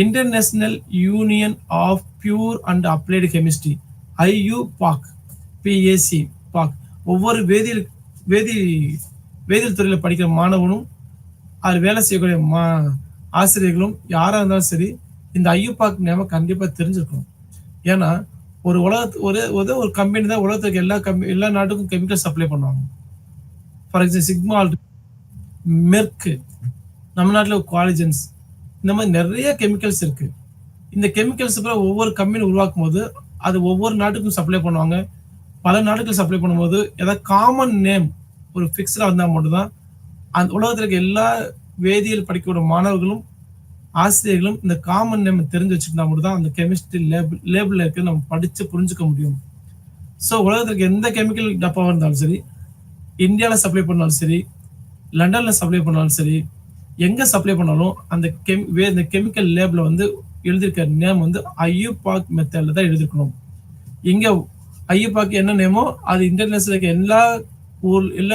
international union of pure and applied chemistry, IUPAC PAC. ஒவ்வொரு வேதியியல் துறையில படிக்கிற மாணவனும் அது வேலை செய்யக்கூடிய ஆசிரியர்களும் யாரா இருந்தாலும் சரி இந்த IUPAC நேம கண்டிப்பா தெரிஞ்சிருக்கணும். ஏன்னா ஒரு கம்பெனி தான் உலகத்துக்கு எல்லா நாட்டுக்கும் கெமிக்கல் சப்ளை பண்ணுவாங்க. ஃபார் எக்ஸாம்பிள் சிக்மா, மெர்க், நம்ம நாட்டில் குவாலிஜன்ஸ், இந்த மாதிரி நிறைய கெமிக்கல்ஸ் இருக்கு. இந்த கெமிக்கல்ஸ் ஒவ்வொரு கம்பெனி உருவாக்கும் போது அது ஒவ்வொரு நாட்டுக்கும் சப்ளை பண்ணுவாங்க. பல நாடுகள் சப்ளை பண்ணும்போது ஏதாவது காமன் நேம் ஒரு ஃபிக்ஸ்டா இருந்தா மட்டும்தான் அந்த உலகத்துல இருக்க எல்லா வேதியியல் படிக்கக்கூடிய மாணவர்களும் ஆசிரியர்களும் இந்த காமன் நேம் தெரிஞ்சு வச்சுக்கிட்டா மட்டும் தான் அந்த கெமிஸ்ட்ரி லேபிள்ல இருக்கு நம்ம படிச்சு புரிஞ்சுக்க முடியும். ஸோ உலகத்துக்கு எந்த கெமிக்கல் டப்பாவாக இருந்தாலும் சரி, இந்தியாவில் சப்ளை பண்ணாலும் சரி, லண்டன்ல சப்ளை பண்ணாலும் சரி, எங்க சப்ளை பண்ணாலும் அந்த கெமிக்கல் லேபிள் எழுதியிருக்க நேம் IUPAC மெத்தட்ல தான் எழுதிருக்கணும். இங்க IUPAC என்ன நேமோ அது இன்டர்நேஷனல் எல்லா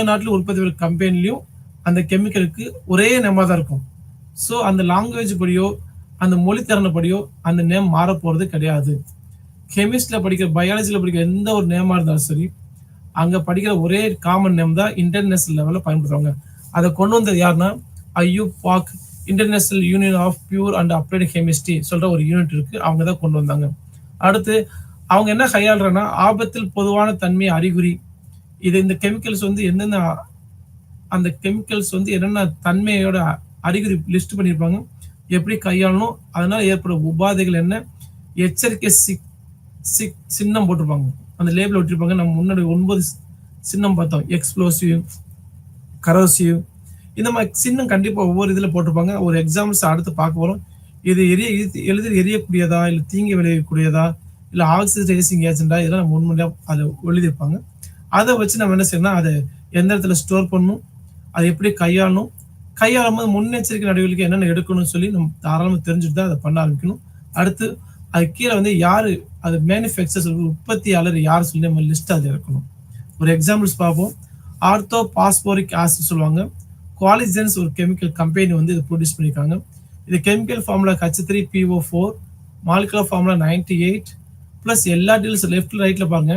நாட்டிலும் உற்பத்தி கம்பெனிலையும் அந்த கெமிக்கலுக்கு ஒரே நேமா தான் இருக்கும். ஸோ அந்த லாங்குவேஜ் படியோ அந்த மொழி திறனப்படியோ அந்த நேம் மாற போறது கிடையாது. கெமிஸ்ட்ரியில படிக்கிற பயாலஜில படிக்கிற எந்த ஒரு நேமா இருந்தாலும் சரி, அங்க படிக்கிற ஒரே காமன் நேம் தான் இன்டர்நேஷனல் லெவல்ல பயன்படுத்துவாங்க. அத கொண்டு வந்தது யாருன்னா, IUPAC international union of pure and applied chemistry சொல்ற ஒரு யூனிட் இருக்கு. அவங்க தான் கொண்டு வந்தாங்க. அடுத்து அவங்க என்ன கையாளுறாங்கன்னா, ஆபத்தில் பொதுவான தன்மை அறிகுறி. இது இந்த கெமிக்கல்ஸ் வந்து என்னென்ன அந்த கெமிக்கல்ஸ் வந்து என்னென்ன தன்மையோட அறிகுறி லிஸ்ட் பண்ணியிருப்பாங்க. எப்படி கையாளணும், அதனால ஏற்படும் உபாதைகள் என்ன, எச்சரிக்கை சின்னம் போட்டிருப்பாங்க. அந்த லேபிள் ஒட்டிருப்பாங்க. நம்ம முன்னாடி 9 சின்னம் பார்த்தோம். எக்ஸ்ப்ளோசிவ், கரோசிவ், இந்த மாதிரி சின்னம் கண்டிப்பா ஒவ்வொரு இதுல போட்டிருப்பாங்க. ஒரு எக்ஸாம்பிள்ஸ் அடுத்து பார்க்க போறோம். இது எளிதில் எரியக்கூடியதா, இல்ல தீங்கு விளைவிக்கக்கூடியதா, இல்ல ஆக்சிடைசிங் ஏஜென்டா, இதெல்லாம் நம்ம உண்மையிலே அதை எழுதியிருப்பாங்க. அதை வச்சு நம்ம என்ன செய்யணும்னா, அதை எந்த இடத்துல ஸ்டோர் பண்ணணும், அதை எப்படி கையாளணும், கையாளும் போது முன்னெச்சரிக்கை நடவடிக்கை என்னென்ன எடுக்கணும்னு சொல்லி நம்ம தாராளமாக தெரிஞ்சுட்டு தான் அதை பண்ண ஆரம்பிக்கணும். அடுத்து அது கீழே வந்து யாரு அது மேனுஃபேக்சர்ஸ் உற்பத்தியாளர் யார் சொல்லி நம்ம லிஸ்ட் அது இருக்கணும். ஒரு எக்ஸாம்பிள்ஸ் பார்ப்போம். ஆர்த்தோ பாஸ்போரிக் ஆசிட் சொல்லுவாங்க. குவாலிஜென்ஸ் ஒரு கெமிக்கல் கம்பெனி வந்து இதை ப்ரொடியூஸ் பண்ணியிருக்காங்க. இது chemical formula H3PO4, molecular formula 98 plus எல்லா டீல்ஸ் லெஃப்ட் ரைட்ல பாருங்க.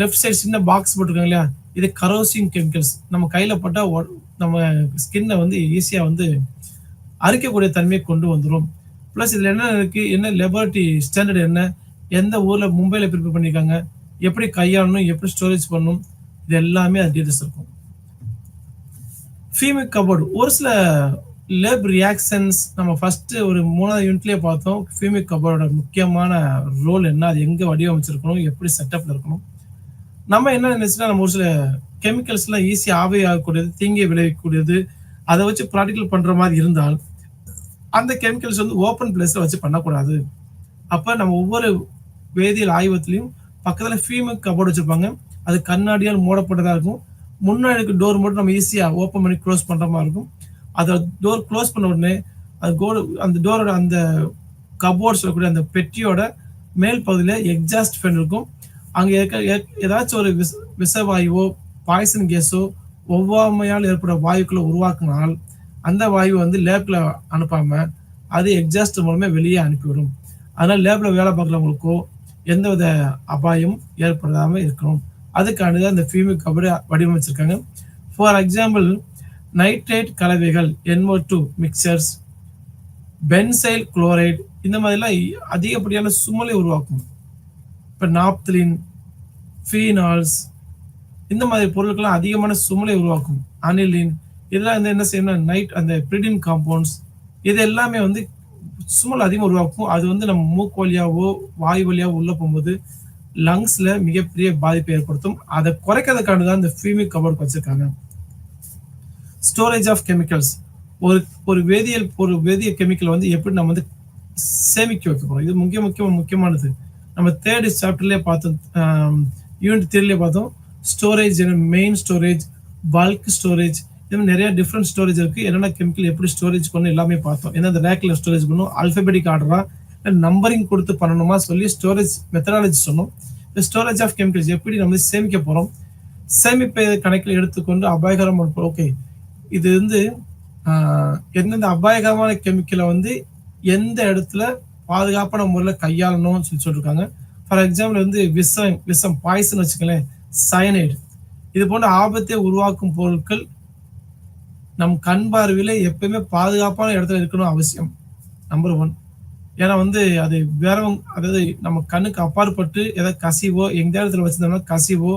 லெஃப்ட் சைடு சின்ன பாக்ஸ் போட்டிருக்காங்க இல்லையா, இது கரோசிங் கெமிக்கல்ஸ். நம்ம கையில போட்டா நம்ம ஸ்கின்னை வந்து ஈஸியா வந்து அரிக்கக்கூடிய தன்மையை கொண்டு வந்துடும். ப்ளஸ் இதுல என்ன இருக்கு, என்ன லெபார்டரி ஸ்டாண்டர்ட் என்ன, எந்த ஊர்ல மும்பைல ப்ரிப்பேர் பண்ணியிருக்காங்க, எப்படி கையாளணும், எப்படி ஸ்டோரேஜ் பண்ணணும், இது எல்லாமே அது டீடைல்ஸ் இருக்கும். ஃபீமிக் கபோர்டு ஒரு சில லேப் ரியாக்ஷன்ஸ் நம்ம ஃபர்ஸ்ட் ஒரு 3வது யூனிட்லயே பார்த்தோம். ஃபீமிக் கபோர்டோட முக்கியமான ரோல் என்ன, அது எங்க வடிவமைச்சிருக்கணும், எப்படி செட்டப்ல இருக்கணும். நம்ம என்ன நினைச்சுன்னா, நம்ம ஒரு சில கெமிக்கல்ஸ் எல்லாம் ஈஸியா ஆவி ஆகக்கூடியது, தீங்கை விளைவிக்கக்கூடியது, அதை வச்சு ப்ராக்டிகல் பண்ற மாதிரி இருந்தால் அந்த கெமிக்கல்ஸ் வந்து ஓப்பன் பிளேஸ்ல வச்சு பண்ணக்கூடாது. அப்ப நம்ம ஒவ்வொரு வேதியியல் ஆய்வகத்திலையும் பக்கத்துல ஃபீமிக் கபோர்டு வச்சிருப்பாங்க. அது கண்ணாடியால் மூடப்பட்டதா இருக்கும். முன்னாடி டோர் மட்டும் நம்ம ஈஸியா ஓப்பன் பண்ணி க்ளோஸ் பண்ற மாதிரி இருக்கும். அதை டோர் க்ளோஸ் பண்ண உடனே அந்த டோரோட அந்த கபோர்ட் சொல்லக்கூடிய அந்த பெட்டியோட மேல் பகுதியில எக்ஸாஸ்ட் ஃபேன் இருக்கும். அங்க ஏதாச்சும் ஒரு விஷவாயுவோ பாய்சன் கேஸோ ஒவ்வாமையால் ஏற்பட வாயுக்களை உருவாக்கினால் அந்த வாயு வந்து லேப்ல அனுப்பாம அது எக்ஸாஸ்ட் மூலமே வெளியே அனுப்பிவிடும். அதனால லேப்ல வேலை பார்க்குறவங்களுக்கோ எந்தவித அபாயம் ஏற்படாம இருக்கணும். அதுக்கானதான் இந்த ஃபீமிக் கபோர்டு வடிவமைச்சிருக்காங்க. ஃபார் எக்ஸாம்பிள், நைட்ரேட் கலவைகள், NO2 மிக்சர்ஸ், பென்சைல் குளோரைடு, இந்த மாதிரிலாம் அதிகப்படியான சுமலை உருவாக்கும். இப்போ நாப்தலின், ஃபீனால்ஸ், இந்த மாதிரி பொருட்கள்லாம் அதிகமான சுமலை உருவாக்கும். அனிலின், இதெல்லாம் வந்து என்ன செய்யணும், அந்த பிரிடின் காம்பவுண்ட்ஸ், இது எல்லாமே வந்து சுமல் அதிகம் உருவாக்கும். அது வந்து நம்ம மூக்கு வழியாவோ வாயு வழியாவோ உள்ள போகும்போது லங்ஸ்ல மிகப்பெரிய பாதிப்பை ஏற்படுத்தும். அதை குறைக்கிறதுக்கான தான் இந்த ஃபீமிக் கபோர்டு வச்சிருக்காங்க. ஸ்டோரேஜ் ஆஃப் கெமிக்கல்ஸ், ஒரு வேதியியல் கெமிக்கல் வந்து எப்படி நம்ம வந்து சேமிக்க வைக்க போறோம், இது முக்கியமானது. நம்ம 3rd சாப்டர்லயே பார்த்தோம், யூனிட் 3லயே பார்த்தோம். Storage, main storage, bulk storage, இது நிறைய டிஃப்ரெண்ட் ஸ்டோரேஜ் இருக்கு. என்னென்ன கெமிக்கல் எப்படி ஸ்டோரேஜ் பண்ணணும் எல்லாமே பார்த்தோம். ஏன்னா அந்த ரேக்ல ஸ்டோரேஜ் பண்ணணும், ஆல்பபெட்டிக் ஆர்டரா நம்பரிங் கொடுத்து பண்ணணுமா சொல்லி ஸ்டோரேஜ் மெத்தடாலஜி சொன்னோம். இந்த ஸ்டோரேஜ் ஆஃப் கெமிக்கல்ஸ் எப்படி நம்ம சேமிக்க போறோம், சேமிப்பை கணக்கில் எடுத்துக்கொண்டு அபாயகரம். ஓகே, இது வந்து எந்தெந்த அபாயகரமான கெமிக்கலை வந்து எந்த இடத்துல பாதுகாப்பான முறையில் கையாளணும்னு சொல்லியிருக்காங்க. ஃபார் எக்ஸாம்பிள் வந்து விஷம் பாய்சன் வச்சுக்கலேன், சயனைடு, இது போன்ற ஆபத்தை உருவாக்கும் பொருட்கள் நம் கண் பார்வையில எப்பயுமே பாதுகாப்பான இடத்துல இருக்கணும் அவசியம். நம்பர் 1. ஏன்னா வந்து அது வேறவங்க, அதாவது நம்ம கண்ணுக்கு அப்பாற்பட்டு ஏதாவது கசிவோ எந்த இடத்துல வச்சிருந்தோம்னா கசிவோ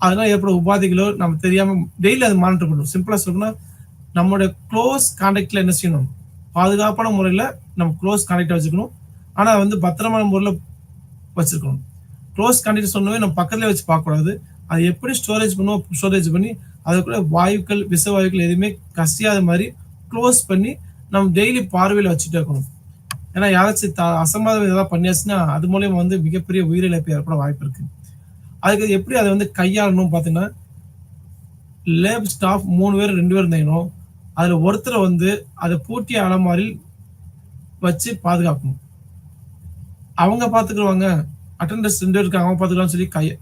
அதெல்லாம் ஏற்படும் உபாதைகளோ நம்ம தெரியாம டெய்லி அதை மானிட்டர் பண்ணணும். சிம்பிளா சொல்லணும்னா நம்மளுடைய க்ளோஸ் கான்டாக்ட்ல என்ன செய்யணும், பாதுகாப்பான முறையில நம்ம க்ளோஸ் கான்டாக்டா வச்சுக்கணும். ஆனா வந்து பத்திரமான முறையில் வச்சிருக்கணும். க்ளோஸ் கான்டாக்ட் சொன்னவே நம்ம பக்கத்துல வச்சு பார்க்கக்கூடாது. அது எப்படி ஸ்டோரேஜ் பண்ணுவோம், ஸ்டோரேஜ் பண்ணி அதுக்குள்ள வாயுக்கள் விஷவாயுக்கள் எதுவுமே கசியாத மாதிரி க்ளோஸ் பண்ணி நம்ம டெய்லி பார்வையில் வச்சுட்டே இருக்கணும். ஏன்னா யாராச்சும் அசம்பாதம் ஏதாவது பண்ணியாச்சுன்னா அது மூலியமா வந்து மிகப்பெரிய உயிரிழப்பு ஏற்பட வாய்ப்பு இருக்கு. அதுக்கு எப்படி அதை வந்து கையாளணும் பார்த்தீங்கன்னா, லேப் ஸ்டாஃப் 3 பேர் 2 பேர் இருந்தாங்கன்னா அதுல ஒருத்தரை வந்து அதை பூட்டிய அலமாரில் வச்சு பாதுகாக்கணும். அவங்க பாத்துக்குவாங்க, அட்டெண்டன்ஸ் 2 பேர் இருக்காங்க அவங்க பாத்துக்கலாம்னு சொல்லி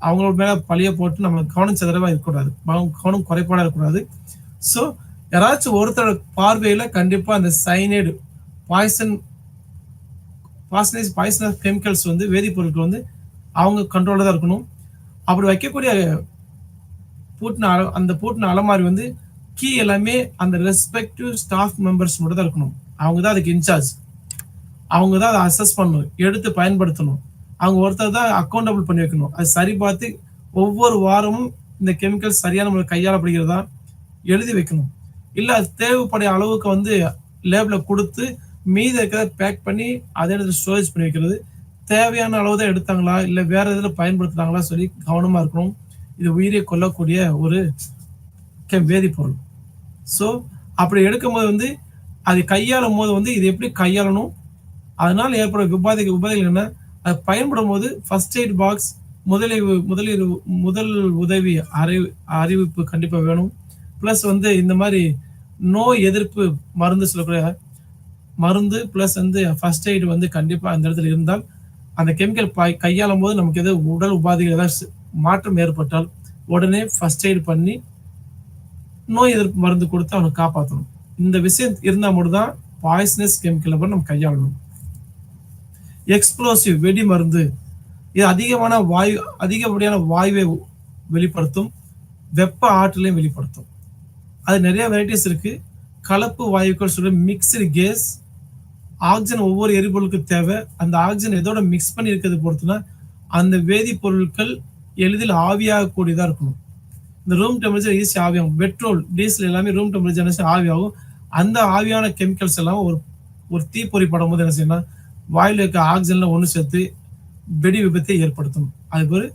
அவங்களோட மேல பழிய போட்டு நம்ம கவனம் சிதறவா இருக்கக்கூடாது, கவனம் குறைபாடா இருக்கக்கூடாது. ஸோ யாராச்சும் ஒருத்தரோட பார்வையில கண்டிப்பா அந்த சைனைடு பாய்சன் பாய்சனஸ் கெமிக்கல்ஸ் வந்து வேதிப்பொருட்கள் வந்து அவங்க கண்ட்ரோல்ல தான் இருக்கணும். அப்படி வைக்கக்கூடிய அந்த பூட்டின அலமாரி வந்து கீ எல்லாமே அந்த ரெஸ்பெக்டிவ் ஸ்டாஃப் மெம்பர்ஸ் மட்டும் தான் இருக்கணும். அவங்க தான் அதுக்கு இன்சார்ஜ். அவங்க தான் அதை அசஸ் பண்ணணும், எடுத்து பயன்படுத்தணும். அவங்க ஒருத்தர் தான் அக்கௌண்டபிள் பண்ணி வைக்கணும். அது சரி பார்த்து ஒவ்வொரு வாரமும் இந்த கெமிக்கல் சரியான முறையில் கையாளப்படுகிறதா எழுதி வைக்கணும். இல்லை அது தேவைப்படைய அளவுக்கு வந்து லேபில் கொடுத்து மீதி இருக்கிறத பேக் பண்ணி அதை எடுத்து ஸ்டோரேஜ் பண்ணி வைக்கிறது. தேவையான அளவு தான் எடுத்தாங்களா இல்லை வேற இதில் பயன்படுத்துறாங்களா சொல்லி கவனமா இருக்கணும். இது உயிரை கொல்லக்கூடிய ஒரு வேதிப்பொருள். ஸோ அப்படி எடுக்கும்போது வந்து அது கையாளும் போது வந்து இது எப்படி கையாளணும், அதனால ஏற்படும் உபாதைகள் என்ன, அது பயன்படும் போது ஃபர்ஸ்ட் எய்ட் பாக்ஸ் முதல் உதவி அறிவிப்பு கண்டிப்பா வேணும். பிளஸ் வந்து இந்த மாதிரி நோய் எதிர்ப்பு மருந்து சொல்லக்கூடிய மருந்து பிளஸ் வந்து ஃபர்ஸ்ட் எய்ட் வந்து கண்டிப்பா அந்த இடத்துல இருந்தால் அந்த கெமிக்கல் கையாளும் போது நமக்கு எதாவது உடல் உபாதைகள் ஏதாவது மாற்றம் ஏற்பட்டால் உடனே ஃபர்ஸ்ட் எய்ட் பண்ணி நோய் எதிர்ப்பு மருந்து கொடுத்து அவனை காப்பாற்றணும். இந்த விஷயம் இருந்தா மட்டும் தான் பாய்சனஸ் கெமிக்கலை நம்ம கையாளணும். எக்ஸ்ப்ளோசிவ் வெடி மருந்து இது அதிகப்படியான வாயுவை வெளிப்படுத்தும், வெப்ப ஆற்றலையும் வெளிப்படுத்தும். அது நிறைய வெரைட்டிஸ் இருக்கு. கலப்பு வாயுக்கள் சொல்ற மிக்சடு கேஸ். ஆக்சிஜன் ஒவ்வொரு எரிபொருளுக்கு தேவை. அந்த ஆக்சிஜன் எதோட மிக்ஸ் பண்ணி இருக்கிறது பொறுத்துனா அந்த வேதிப்பொருட்கள் எளிதில் ஆவியாகக்கூடியதா இருக்கணும். இந்த ரூம் டெம்பரேச்சர் ஈஸி ஆவியாகும். பெட்ரோல் டீசல் எல்லாமே ரூம் டெம்பரேச்சர் ஆவியாகும். அந்த ஆவியான கெமிக்கல்ஸ் எல்லாம் ஒரு தீப்பொறி படும் போது என்ன செய்யணும், வாயில் இருக்க ஆக்சிஜன்ல ஒன்று சேர்த்து வெடி விபத்தை ஏற்படுத்தும். அது பேரு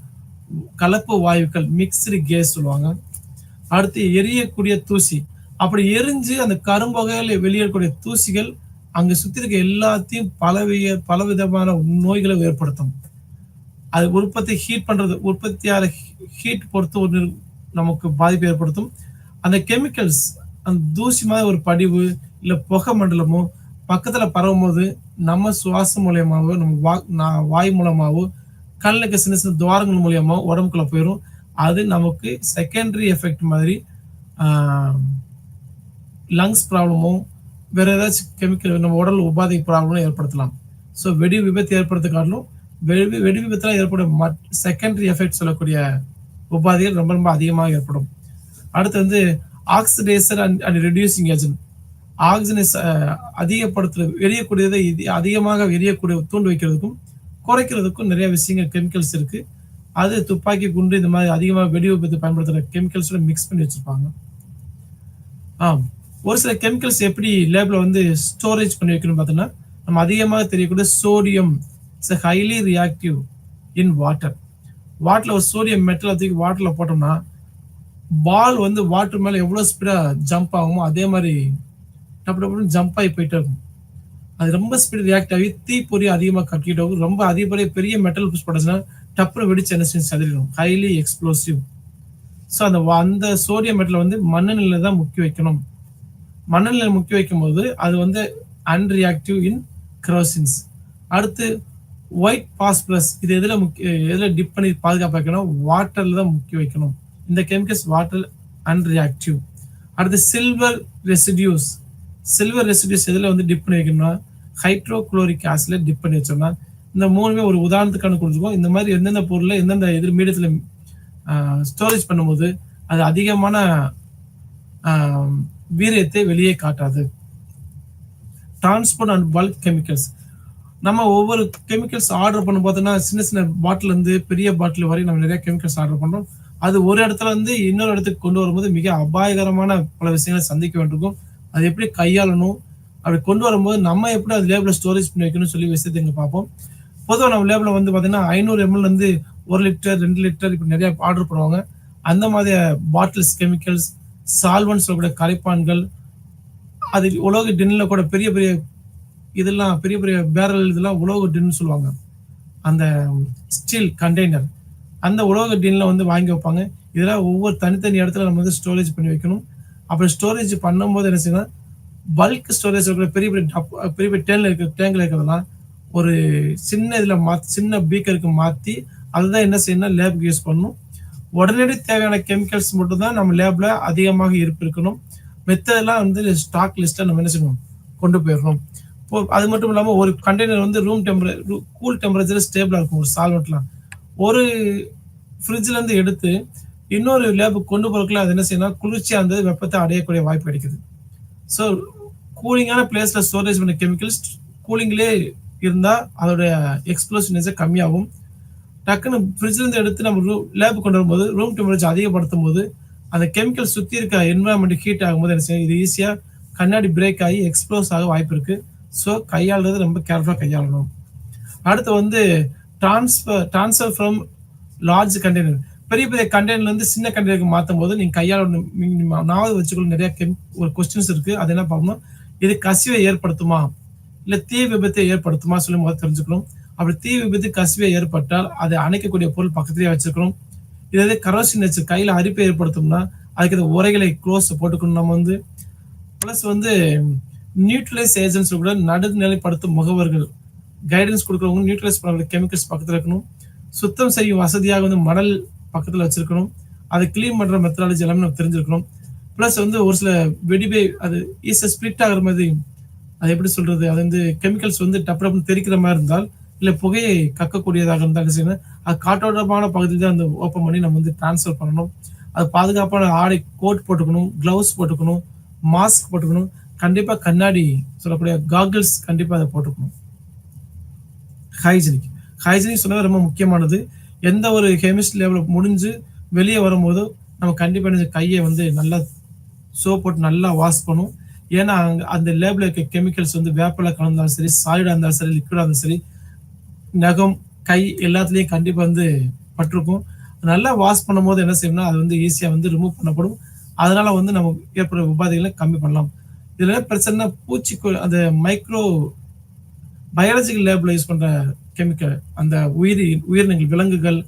கலப்பு வாயுக்கள், மிக்சடு கேஸ் சொல்லுவாங்க. அடுத்து எரியக்கூடிய தூசி. அப்படி எரிஞ்சு அந்த கரும்பகையில வெளியேறக்கூடிய தூசிகள் அங்க சுத்தி இருக்க எல்லாத்தையும் பலவிதமான நோய்களை ஏற்படுத்தும். அது உற்பத்தியார ஹீட் பொறுத்து நமக்கு பாதிப்பு ஏற்படுத்தும். அந்த கெமிக்கல்ஸ் அந்த தூசி மாதிரி ஒரு படிவு இல்ல புகை மண்டலமோ பக்கத்துல பரவும் போது நம்ம சுவாசம் மூலியமாவோ நம்ம வாய் மூலமாவோ கண்ணுக்கு சின்ன சின்ன துவாரங்கள் மூலியமா உடம்புக்குள்ள போயிடும். அது நமக்கு செகண்டரி எஃபெக்ட் மாதிரி லங்ஸ் ப்ராப்ளமோ வேற ஏதாச்சும் கெமிக்கல் நம்ம உடல் உபாதை ப்ராப்ளமும் ஏற்படுத்தலாம். ஸோ வெடி விபத்து ஏற்படுத்த காரணம் வெடி விபத்துல ஏற்படும் செகண்டரி எஃபெக்ட் சொல்லக்கூடிய உபாதைகள் ரொம்ப ரொம்ப அதிகமாக ஏற்படும். அடுத்து வந்து ஆக்சிடைசர் அண்ட் ரெடியூசிங் ஏஜென்ட். ஆக்சிஜனை எரியக்கூடியதை அதிகமாக எரியக்கூடிய தூண்டு வைக்கிறதுக்கும் குறைக்கிறதுக்கும் நிறைய விஷயங்கள் கெமிக்கல்ஸ் இருக்கு. அது துப்பாக்கி குண்டு இந்த மாதிரி அதிகமாக வெடி விபத்து பயன்படுத்துற கெமிக்கல்ஸோட மிக்ஸ் பண்ணி வச்சிருப்பாங்க. ஒரு சில கெமிக்கல்ஸ் எப்படி லேப்ல வந்து ஸ்டோரேஜ் பண்ணி வைக்கணும் பார்த்தோம்னா, நம்ம அதிகமாக தெரியக்கூடிய sodium it's highly reactive in water. வாட்டர்ல ஒரு சோடியம் மெட்டல் தூக்கி வாட்டர்ல போட்டோம்னா பால் வந்து வாட்டர் மேல எவ்வளவு ஸ்பீடா ஜம்ப் ஆகுமோ அதே மாதிரி டப்பு ஜம்ப் ஆகி போயிட்டே இருக்கும். அது ரொம்ப ஸ்பீட் ரியாக்ட் ஆகி தீப்பொறி அதிகமாக கட்டிட்டு ஆகும். ரொம்ப அதிகப்படிய பெரிய மெட்டல் புஷ் போட்டுச்சுன்னா டப்புனு வெடிச்சு என்ன சதிரிடும். Highly explosive. ஸோ அந்த சோடியம் மெட்டல் வந்து மண்ணெண்ணில தான் முக்கி வைக்கணும். மண்ணெண்ணில முக்கி வைக்கும் போது அது வந்து அன்ரியாக்டிவ் இன் கரோசின்ஸ். அடுத்து ஒயிட் பாஸ்பரஸ். இது எதுல டிப் பண்ணி பாதுகாப்பு வைக்கணும், வாட்டர்ல தான் முக்கி வைக்கணும். இந்த கெமிக்கல்ஸ் வாட்டர் அன்ரியாக்டிவ். அடுத்து சில்வர் ரெசிடியூஸ். சில்வர் ரெசிடியூஸ் எதுல வந்து டிப் பண்ணி வைக்கணும்னா ஹைட்ரோகுளோரிக் ஆசிட்ல டிப் பண்ணி வச்சோம்னா, இந்த மூணுமே ஒரு உதாரணத்துக்கான கொடுத்துருக்கோம். இந்த மாதிரி எந்தெந்த பொருள்ல எந்தெந்த மீடியத்துல ஸ்டோரேஜ் பண்ணும்போது அது அதிகமான வீரியத்தை வெளியே காட்டாது. Transport and bulk chemicals. நம்ம ஒவ்வொரு கெமிக்கல்ஸ் ஆர்டர் பண்ண பார்த்தோம்னா சின்ன சின்ன பாட்டில் இருந்து பெரிய பாட்டில் வரை நம்ம நிறைய கெமிக்கல்ஸ் ஆர்டர் பண்றோம். அது ஒரு இடத்துல இருந்து இன்னொரு இடத்துக்கு கொண்டு வரும்போது மிக அபாயகரமான பல விஷயங்களை சந்திக்க வேண்டியிருக்கும். அது எப்படி கையாளணும், அப்படி கொண்டு வரும்போது நம்ம எப்படி அது லேபிள ஸ்டோரேஜ் பண்ணி வைக்கணும்னு சொல்லி விஷயத்தை இங்க பார்ப்போம். பொதுவாக நம்ம லேபிள வந்து பார்த்தீங்கன்னா 500 ml இருந்து 1 லிட்டர் 2 லிட்டர் இப்படி நிறைய ஆர்டர் பண்ணுவாங்க. அந்த மாதிரி பாட்டில்ஸ் கெமிக்கல்ஸ், சால்வன்ஸ் சொல்லக்கூடிய கரைப்பான்கள், அது உலோக டின்ல கூட பெரிய பெரிய இதெல்லாம் பெரிய பெரிய பேரல் இதெல்லாம் உலோக டின்னு சொல்லுவாங்க. அந்த ஸ்டீல் கண்டெய்னர் அந்த உலோக டின்ல வந்து வாங்கி வைப்பாங்க. இதெல்லாம் ஒவ்வொரு தனித்தனி இடத்துல நம்ம வந்து ஸ்டோரேஜ் பண்ணி வைக்கணும். அப்படி ஸ்டோரேஜ் பண்ணும்போது என்ன செய்யணும், பல்க் ஸ்டோரேஜ் இருக்கிற பெரிய பெரிய டேங்க்ல இருக்கிறதெல்லாம் ஒரு சின்ன இதுல சின்ன பீக்கருக்கு மாத்தி அதுதான் என்ன செய்யணும் லேபுக்கு யூஸ் பண்ணணும். உடனடி தேவையான கெமிக்கல்ஸ் மட்டும் தான் நம்ம லேப்ல அதிகமாக இருக்கணும். மெத்தடெல்லாம் வந்து ஸ்டாக் லிஸ்ட்ல நம்ம என்ன செய்யணும், கொண்டு போயிடணும். இப்போ அது மட்டும் இல்லாம ஒரு கண்டெய்னர் வந்து கூல் டெம்பரேச்சர் ஸ்டேபிளா இருக்கும் ஒரு சால்வெண்ட்லாம். ஒரு ஃப்ரிட்ஜ்ல இருந்து எடுத்து இன்னொரு லேபுக்கு கொண்டு போறதுக்குள்ள அது என்ன செய்யணும், குளிர்ச்சியா இருந்தது வெப்பத்தை அடையக்கூடிய வாய்ப்பு கிடைக்குது. ஸோ கூலிங்கான பிளேஸ்ல ஸ்டோரேஜ் பண்ண கெமிக்கல்ஸ் கூலிங்லேயே இருந்தா அதோட எக்ஸ்ப்ளோசிவ்னஸ் கம்மியாகும். டக்குன்னு ஃப்ரிட்ஜ்ல இருந்து எடுத்து நம்ம லேபுக்கு கொண்டு வரும்போது ரூம் டெம்பரேச்சர் அதிகப்படுத்தும் போது அந்த கெமிக்கல் சுத்தி இருக்க என்வரான்மெண்ட் ஹீட் ஆகும்போது என்ன செய்யும், இது ஈஸியா கண்ணாடி பிரேக் ஆகி எக்ஸ்ப்ளோஸ் ஆக வாய்ப்பு இருக்கு. ஸோ கையாளுறது ரொம்ப கேர்ஃபுல்லா கையாளணும். அடுத்து வந்து ட்ரான்ஸ்ஃபர் ஃப்ரம் லார்ஜ் கண்டெய்னர். பெரிய பெரிய கண்டெய்னர்ல இருந்து சின்ன கண்டெய்னருக்கு மாத்தும் போது நீங்க கையாளணும். ஞாபகம் வச்சுக்கொள்ள நிறைய ஒரு கொஸ்டின்ஸ் இருக்கு. அது என்ன பார்க்கணும், இது கசிவை ஏற்படுத்துமா இல்ல தீ விபத்தை ஏற்படுத்துமா சொல்லி முதல்ல தெரிஞ்சுக்கணும். அப்படி தீ விபத்து கசிவை ஏற்பட்டால் அதை அணைக்கக்கூடிய பொருள் பக்கத்திலேயே வச்சிருக்கணும். இதே கரோசின் நேச்சர் கையில அரிப்பை ஏற்படுத்தும்னா அதுக்கு இந்த உரைகளை க்ளோஸ் போட்டுக்கணும். நம்ம வந்து பிளஸ் வந்து நியூட்ரலைஸ் ஏஜென்ட்ஸ் கூட நடுநிலைப்படுத்தும் முகவர்கள் கைடன்ஸ் கொடுக்குறவங்க நியூட்ரலைஸ் பண்ண கெமிக்கல்ஸ் பக்கத்துல இருக்கணும். சுத்தம் செய்யும் வசதியாக வந்து மணல் பக்கத்துல வச்சிருக்கணும். அதை கிளீன் பண்ற மெத்தடாலஜி எல்லாமே நம்ம தெரிஞ்சிருக்கணும். பிளஸ் வந்து ஒரு சில வெடிபை அது ஈஸியா ஸ்பிளிட் ஆகுற மாதிரி, அது எப்படி சொல்றது, அது வந்து கெமிக்கல்ஸ் வந்து டப்பு டப்புன்னு தெரிக்கிற மாதிரி இருந்தால் இல்ல புகையை கக்கக்கூடியதாக இருந்தால் செய்யணும், அது காற்றோட்டமான பகுதியில் தான் வந்து ஓப்பன் பண்ணி நம்ம வந்து டிரான்ஸ்ஃபர் பண்ணணும். அது பாதுகாப்பான ஆடை கோட் போட்டுக்கணும், கிளவுஸ் போட்டுக்கணும், மாஸ்க் போட்டுக்கணும். கண்டிப்பா கண்ணாடி சொல்லக்கூடிய காகிள்ஸ் கண்டிப்பா அதை போட்டுக்கணும். ஹைஜினிக் ஹைஜினிக் சொன்னது ரொம்ப முக்கியமானது. எந்த ஒரு கெமிஸ்ட் லேபில் முடிஞ்சு வெளியே வரும்போது நம்ம கண்டிப்பா கையை வந்து நல்லா சோப் போட்டு நல்லா வாஷ் பண்ணும். ஏன்னா அந்த லேபில் இருக்க கெமிக்கல்ஸ் வந்து வேப்பில கலந்தாலும் சரி, சாலிடா இருந்தாலும் சரி, லிக்விடா இருந்தாலும் சரி, நகம் கை எல்லாத்துலயும் கண்டிப்பா வந்து பட்டிருக்கும். நல்லா வாஷ் பண்ணும்போது என்ன செய்யணும்னா அது வந்து ஈஸியா வந்து ரிமூவ் பண்ணப்படும். அதனால வந்து நம்ம ஏற்படுற உபாதைகளை கம்மி பண்ணலாம். இதுல பிரச்சனை அந்த மைக்ரோ பயாலஜிக்கல் லேப்ல யூஸ் பண்ற கெமிக்கல், அந்த உயிரினங்கள் விலங்குகள்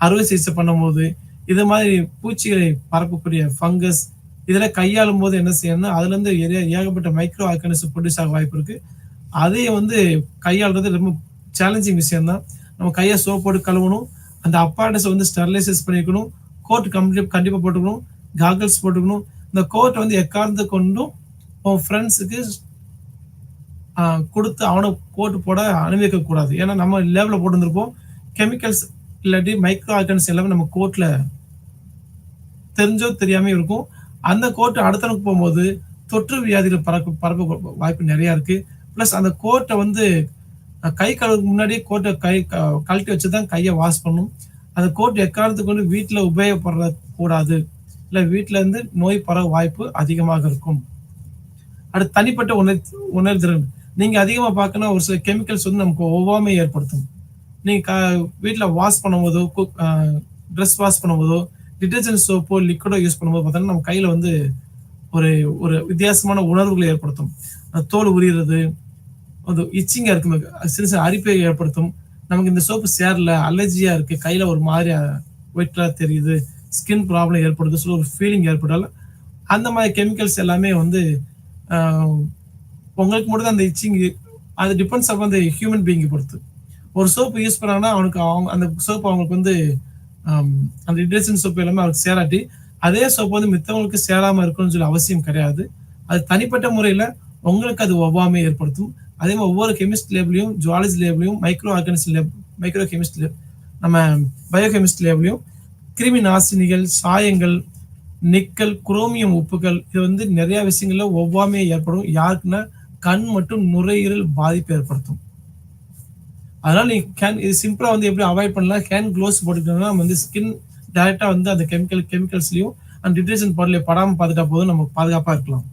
அறுவை சிகிச்சை பண்ணும்போது இது மாதிரி பூச்சிகளை பரப்பக்கூடிய ஃபங்கஸ் இதெல்லாம் கையாளும் போது என்ன செய்யணும்னா அதுல இருந்து ஏகப்பட்ட மைக்ரோ ஆர்கானிசம் ப்ரொடியூஸ் ஆக வாய்ப்பு இருக்கு. அதையே வந்து கையாளுறது ரொம்ப சேலஞ்சிங் விஷயம் தான். நம்ம கையை சோப் போட்டு கழுவணும். அந்த அப்பாரட்டஸை வந்து ஸ்டெரிலைசைஸ் பண்ணிக்கணும். கோட் கண்டிப்பா போட்டுக்கணும். காகல்ஸ் போட்டுக்கணும். இந்த கோட் வந்து எக்காரணத்தை கொண்டும் உன் ஃப்ரெண்ட்ஸுக்கு கொடுத்து அவனை கோட்டு போட அனுமதிக்க கூடாது. ஏன்னா நம்ம லேபில் போட்டு வந்திருப்போம். கெமிக்கல்ஸ் இல்லாட்டி மைக்ரோ ஆர்கானிசம் எல்லாமே நம்ம கோட்ல தெரிஞ்சோ தெரியாம இருக்கும். அந்த கோட்டை அடுத்தவனுக்கு போகும்போது தொற்று வியாதிகள் பரப்ப வாய்ப்பு நிறைய இருக்கு. பிளஸ் அந்த கோட்டை வந்து கை கழுவுக்கு முன்னாடியே கோட்டை கழட்டி வச்சுதான் கையை வாஷ் பண்ணும். அந்த கோட் எக்காரணத்துக்கு கொண்டு வீட்டுல உபயோகப்பட கூடாது. இல்ல வீட்டுல இருந்து நோய் பரவ வாய்ப்பு அதிகமாக இருக்கும். அடுத்து தனிப்பட்ட உணர்திறன். நீங்க அதிகமா பார்க்கணும் ஒரு சில கெமிக்கல்ஸ் வந்து நமக்கு ஒவ்வாமை ஏற்படுத்தும். நீங்க வீட்டுல வாஷ் பண்ணும்போதோ ட்ரெஸ் வாஷ் பண்ணும்போதோ டிடர்ஜென்ட் சோப்போ லிக்விடோ யூஸ் பண்ணும்போது பார்த்தோம்னா நம்ம கையில வந்து ஒரு ஒரு வித்தியாசமான உணர்வுகளை ஏற்படுத்தும். தோல் உரிகிறது, அது இச்சிங்கா இருக்கு, சிறு சிறு அரிப்பை ஏற்படுத்தும். நமக்கு இந்த சோப்பு சேரல, அலர்ஜியா இருக்கு, கையில ஒரு மாதிரி ஒயிட்டா தெரியுது, ஸ்கின் ப்ராப்ளம் ஏற்படுது சொல்லி ஒரு ஃபீலிங் ஏற்பட்டாலும் அந்த மாதிரி கெமிக்கல்ஸ் எல்லாமே வந்து உங்களுக்கு மட்டும் தான் அந்த இச்சிங். அது டிபெண்ட்ஸ் ஆஃப் அந்த ஹியூமன் பீயிங் பொறுத்து. ஒரு சோப்பு யூஸ் பண்ணாங்கன்னா அவனுக்கு அந்த சோப்பு அவங்களுக்கு வந்து அந்த டிடர்ஜென்ட் சோப்பு எல்லாமே அவருக்கு சேராட்டி அதே சோப்பு வந்து மித்தவங்களுக்கு சேராம இருக்கணும்னு சொல்லி அவசியம் கிடையாது. அது தனிப்பட்ட முறையில உங்களுக்கு அது ஒவ்வாமை ஏற்படுத்தும். அதே மாதிரி ஒவ்வொரு கெமிஸ்ட் லேப்லயும் ஜுவாலஜி லேப்லயும் micro organism lab micro chemist lab நம்ம பயோகெமிஸ்ட் லேப்லயும் கிருமி நாசினிகள், சாயங்கள், நிக்கல், குரோமியம் உப்புகள் இது வந்து நிறைய விஷயங்கள்ல ஒவ்வாமை ஏற்படும். யாருக்குன்னா கண் மற்றும் நுரையீரல் பாதிப்பு ஏற்படுத்தும். அதனால நீ இது சிம்பிளா வந்து எப்படி அவாய்ட் பண்ணலாம், ஹேண்ட் க்ளோவ்ஸ் போட்டுக்கிட்டோம்னா நம்ம வந்து ஸ்கின் டைரக்டா வந்து அந்த கெமிக்கல்ஸ்லயும் அந்த டிடர்ஜென்ட் பொருளை படாம பார்த்துட்டா போதும் நம்ம பாதுகாப்பா இருக்கலாம்.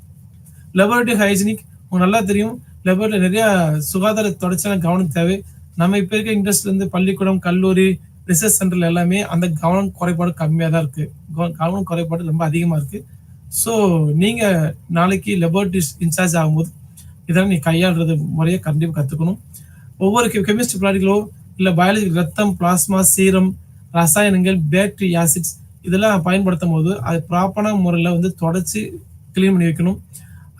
லெபரட்டரி ஹைஜீனிக் உங்களுக்கு நல்லா தெரியும். லெபரட்டரி நிறைய சுகாதார தொடர்ச்சியான கவனம் தேவை. நம்ம இப்ப இருக்க இண்டஸ்ட்ரியில இருந்து பள்ளிக்கூடம், கல்லூரி, ரிசர்ச் சென்டர்ல எல்லாமே அந்த கவனம் குறைபாடு கம்மியா தான் இருக்கு. கவனம் குறைபாடு ரொம்ப அதிகமா இருக்கு. ஸோ நீங்க நாளைக்கு லெபரட்டரி இன்சார்ஜ் ஆகும்போது இதெல்லாம் நீ கையாளுறது முறையை கண்டிப்பா கத்துக்கணும். ஒவ்வொரு கெமிஸ்ட்ரி ப்ராடக்ட்களோ இல்ல பயாலஜி ரத்தம், பிளாஸ்மா, சீரம், ரசாயனங்கள், பேட்டரி ஆசிட்ஸ் இதெல்லாம் பயன்படுத்தும் போது அது ப்ராப்பரான முறையில் வந்து தொடச்சி கிளீன் பண்ணி வைக்கணும்.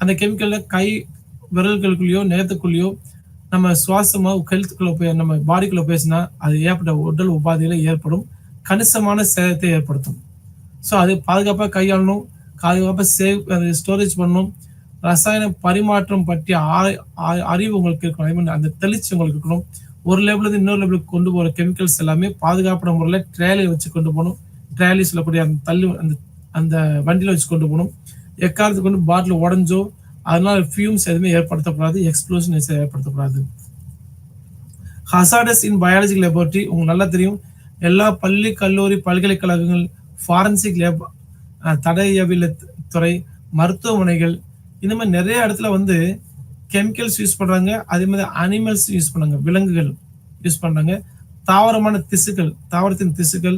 அந்த கெமிக்கல்ல கை விரல்களுக்குள்ளேயோ நேரத்துக்குள்ளேயோ நம்ம சுவாசமா ஹெல்த்துக்குள்ள போய் நம்ம பாடிக்குள்ள போயிடுச்சுன்னா அது ஏற்பட்ட உடல் உபாதைகளை ஏற்படும், கணிசமான சேதத்தை ஏற்படுத்தும். ஸோ அது பாதுகாப்பாக கையாளணும். பாதுகாப்பாக ஸ்டோரேஜ் பண்ணணும். ரசாயன பரிமாற்றம் பற்றிய அறிவு உங்களுக்கு இருக்கணும். ஐ மீன் அந்த தெளிச்சு உங்களுக்கு இருக்கணும். ஒரு லேபிள் இருந்து இன்னொரு லேபிளுக்கு கொண்டு போகிற கெமிக்கல்ஸ் எல்லாமே பாதுகாப்பான முறையில் ட்ரேலில் வச்சு கொண்டு போகணும். ட்ரேலி சொல்லக்கூடிய அந்த அந்த அந்த வண்டியில் வச்சு கொண்டு போகணும். எக்காரத்துக்கு கொண்டு பாட்டில் உடஞ்சோ அதனால ஃபியூம்ஸ் எதுவுமே ஏற்படுத்தக்கூடாது, எக்ஸ்ப்ளோஷன் ஏற்படுத்தக்கூடாது. ஹசார்டஸ் இன் பயாலஜிக்கல் லேபோரட்டரி உங்களுக்கு நல்லா தெரியும். எல்லா பள்ளி, கல்லூரி, பல்கலைக்கழகங்கள், ஃபாரன்சிக் லேப், தடயவியல் துறை, மருத்துவமனைகள், இந்த மாதிரி நிறைய இடத்துல வந்து கெமிக்கல்ஸ் யூஸ் பண்றாங்க. அதே மாதிரி அனிமல்ஸ் யூஸ் பண்ணாங்க, விலங்குகள் யூஸ் பண்றாங்க. தாவரமான திசுக்கள், தாவரத்தின் திசுக்கள்,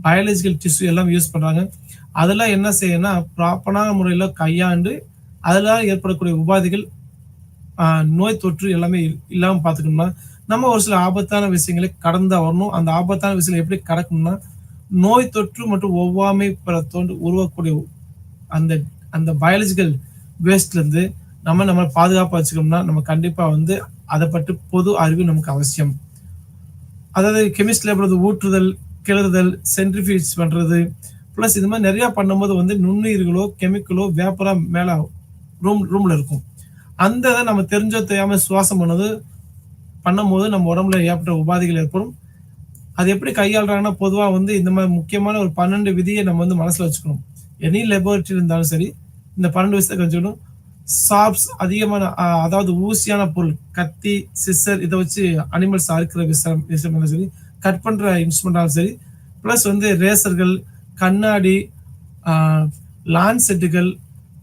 பயாலஜிக்கல் டிஷ்யூ எல்லாம் யூஸ் பண்றாங்க. அதெல்லாம் என்ன செய்யணும்னா ப்ராப்பரான முறையில் கையாண்டு அதெல்லாம் ஏற்படக்கூடிய உபாதைகள், நோய் தொற்று எல்லாமே இல்லாமல் பார்த்துக்கணும்னா நம்ம ஒரு சில ஆபத்தான விஷயங்களை கடந்தா வரணும். அந்த ஆபத்தான விஷயங்களை எப்படி கடக்கணும்னா நோய் தொற்று மற்றும் ஒவ்வாமை தோன்று உருவக்கூடிய அந்த அந்த பயாலஜிக்கல் வேஸ்ட்ல இருந்து நம்ம பாதுகாப்பாக வச்சுக்கணும்னா நம்ம கண்டிப்பா வந்து அதை பற்றி பொது அறிவு நமக்கு அவசியம். அதாவது கெமிஸ்ட் லேப்ல ஊற்றுதல், கிளறுதல், சென்ட்ரிஃபியூஜ் பண்றது, பிளஸ் இது மாதிரி நிறைய பண்ணும்போது வந்து நுண்ணுயிர்களோ கெமிக்கலோ வேப்பரா மேல ரூம்ல இருக்கும். அந்த இதை நம்ம தெரிஞ்சோ தெரியாம சுவாசம் பண்ணும்போது நம்ம உடம்புல ஏற்பட்ட உபாதைகள் ஏற்படும். அது எப்படி கையாளுறாங்கன்னா பொதுவாக வந்து இந்த மாதிரி முக்கியமான ஒரு 12 விதியை நம்ம வந்து மனசுல வச்சுக்கணும். எனி லெபோரட்டரி இருந்தாலும் சரி இந்த 12 விஷயத்தை வச்சுக்கணும். சாப்ஸ் அதிகமான அதாவது ஊசியான பொருள், கத்தி, சிசர், இதை வச்சு அனிமல்ஸ் அறுக்கிற விஷயம் சரி, கட் பண்ற இன்ஸ்ட்ருமெண்டாலும் சரி, பிளஸ் வந்து ரேசர்கள், கண்ணாடி, லான்செட்டுகள்,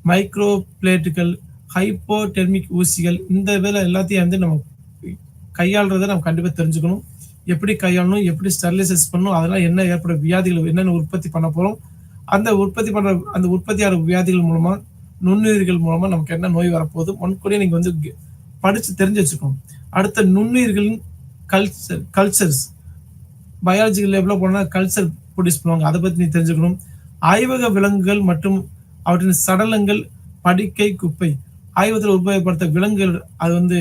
மைக்ரோ பிளேட்டுகள், ஹைப்போடெர்மிக் ஊசிகள், இந்த வேலை எல்லாத்தையும் வந்து நம்ம கையாளுறதை நம்ம கண்டிப்பா தெரிஞ்சுக்கணும். எப்படி கையாளணும், எப்படி ஸ்டெரிலைசைஸ் பண்ணணும், அதெல்லாம் என்ன ஏற்படும் வியாதிகள் என்னென்ன உற்பத்தி பண்ண போறோம், அந்த உற்பத்தியான வியாதிகள் மூலமா, நுண்ணுயிர்கள் மூலமா நமக்கு என்ன நோய் வரப்போகுது முன்கூடியே நீங்க வந்து படிச்சு தெரிஞ்சு வச்சுக்கணும். அடுத்த நுண்ணுயிர்களின் கல்ச்சர்ஸ் பயாலஜிக்கல் லேப்ல போனா கல்ச்சர் ப்ரொடியூஸ் பண்ணுவாங்க, அதை பத்தி நீ தெரிஞ்சுக்கணும். ஆய்வக விலங்குகள் மற்றும் அவற்றின் சடலங்கள், படுக்கை, குப்பை, ஆய்வகத்தில் உபயோகப்படுத்த விலங்குகள், அது வந்து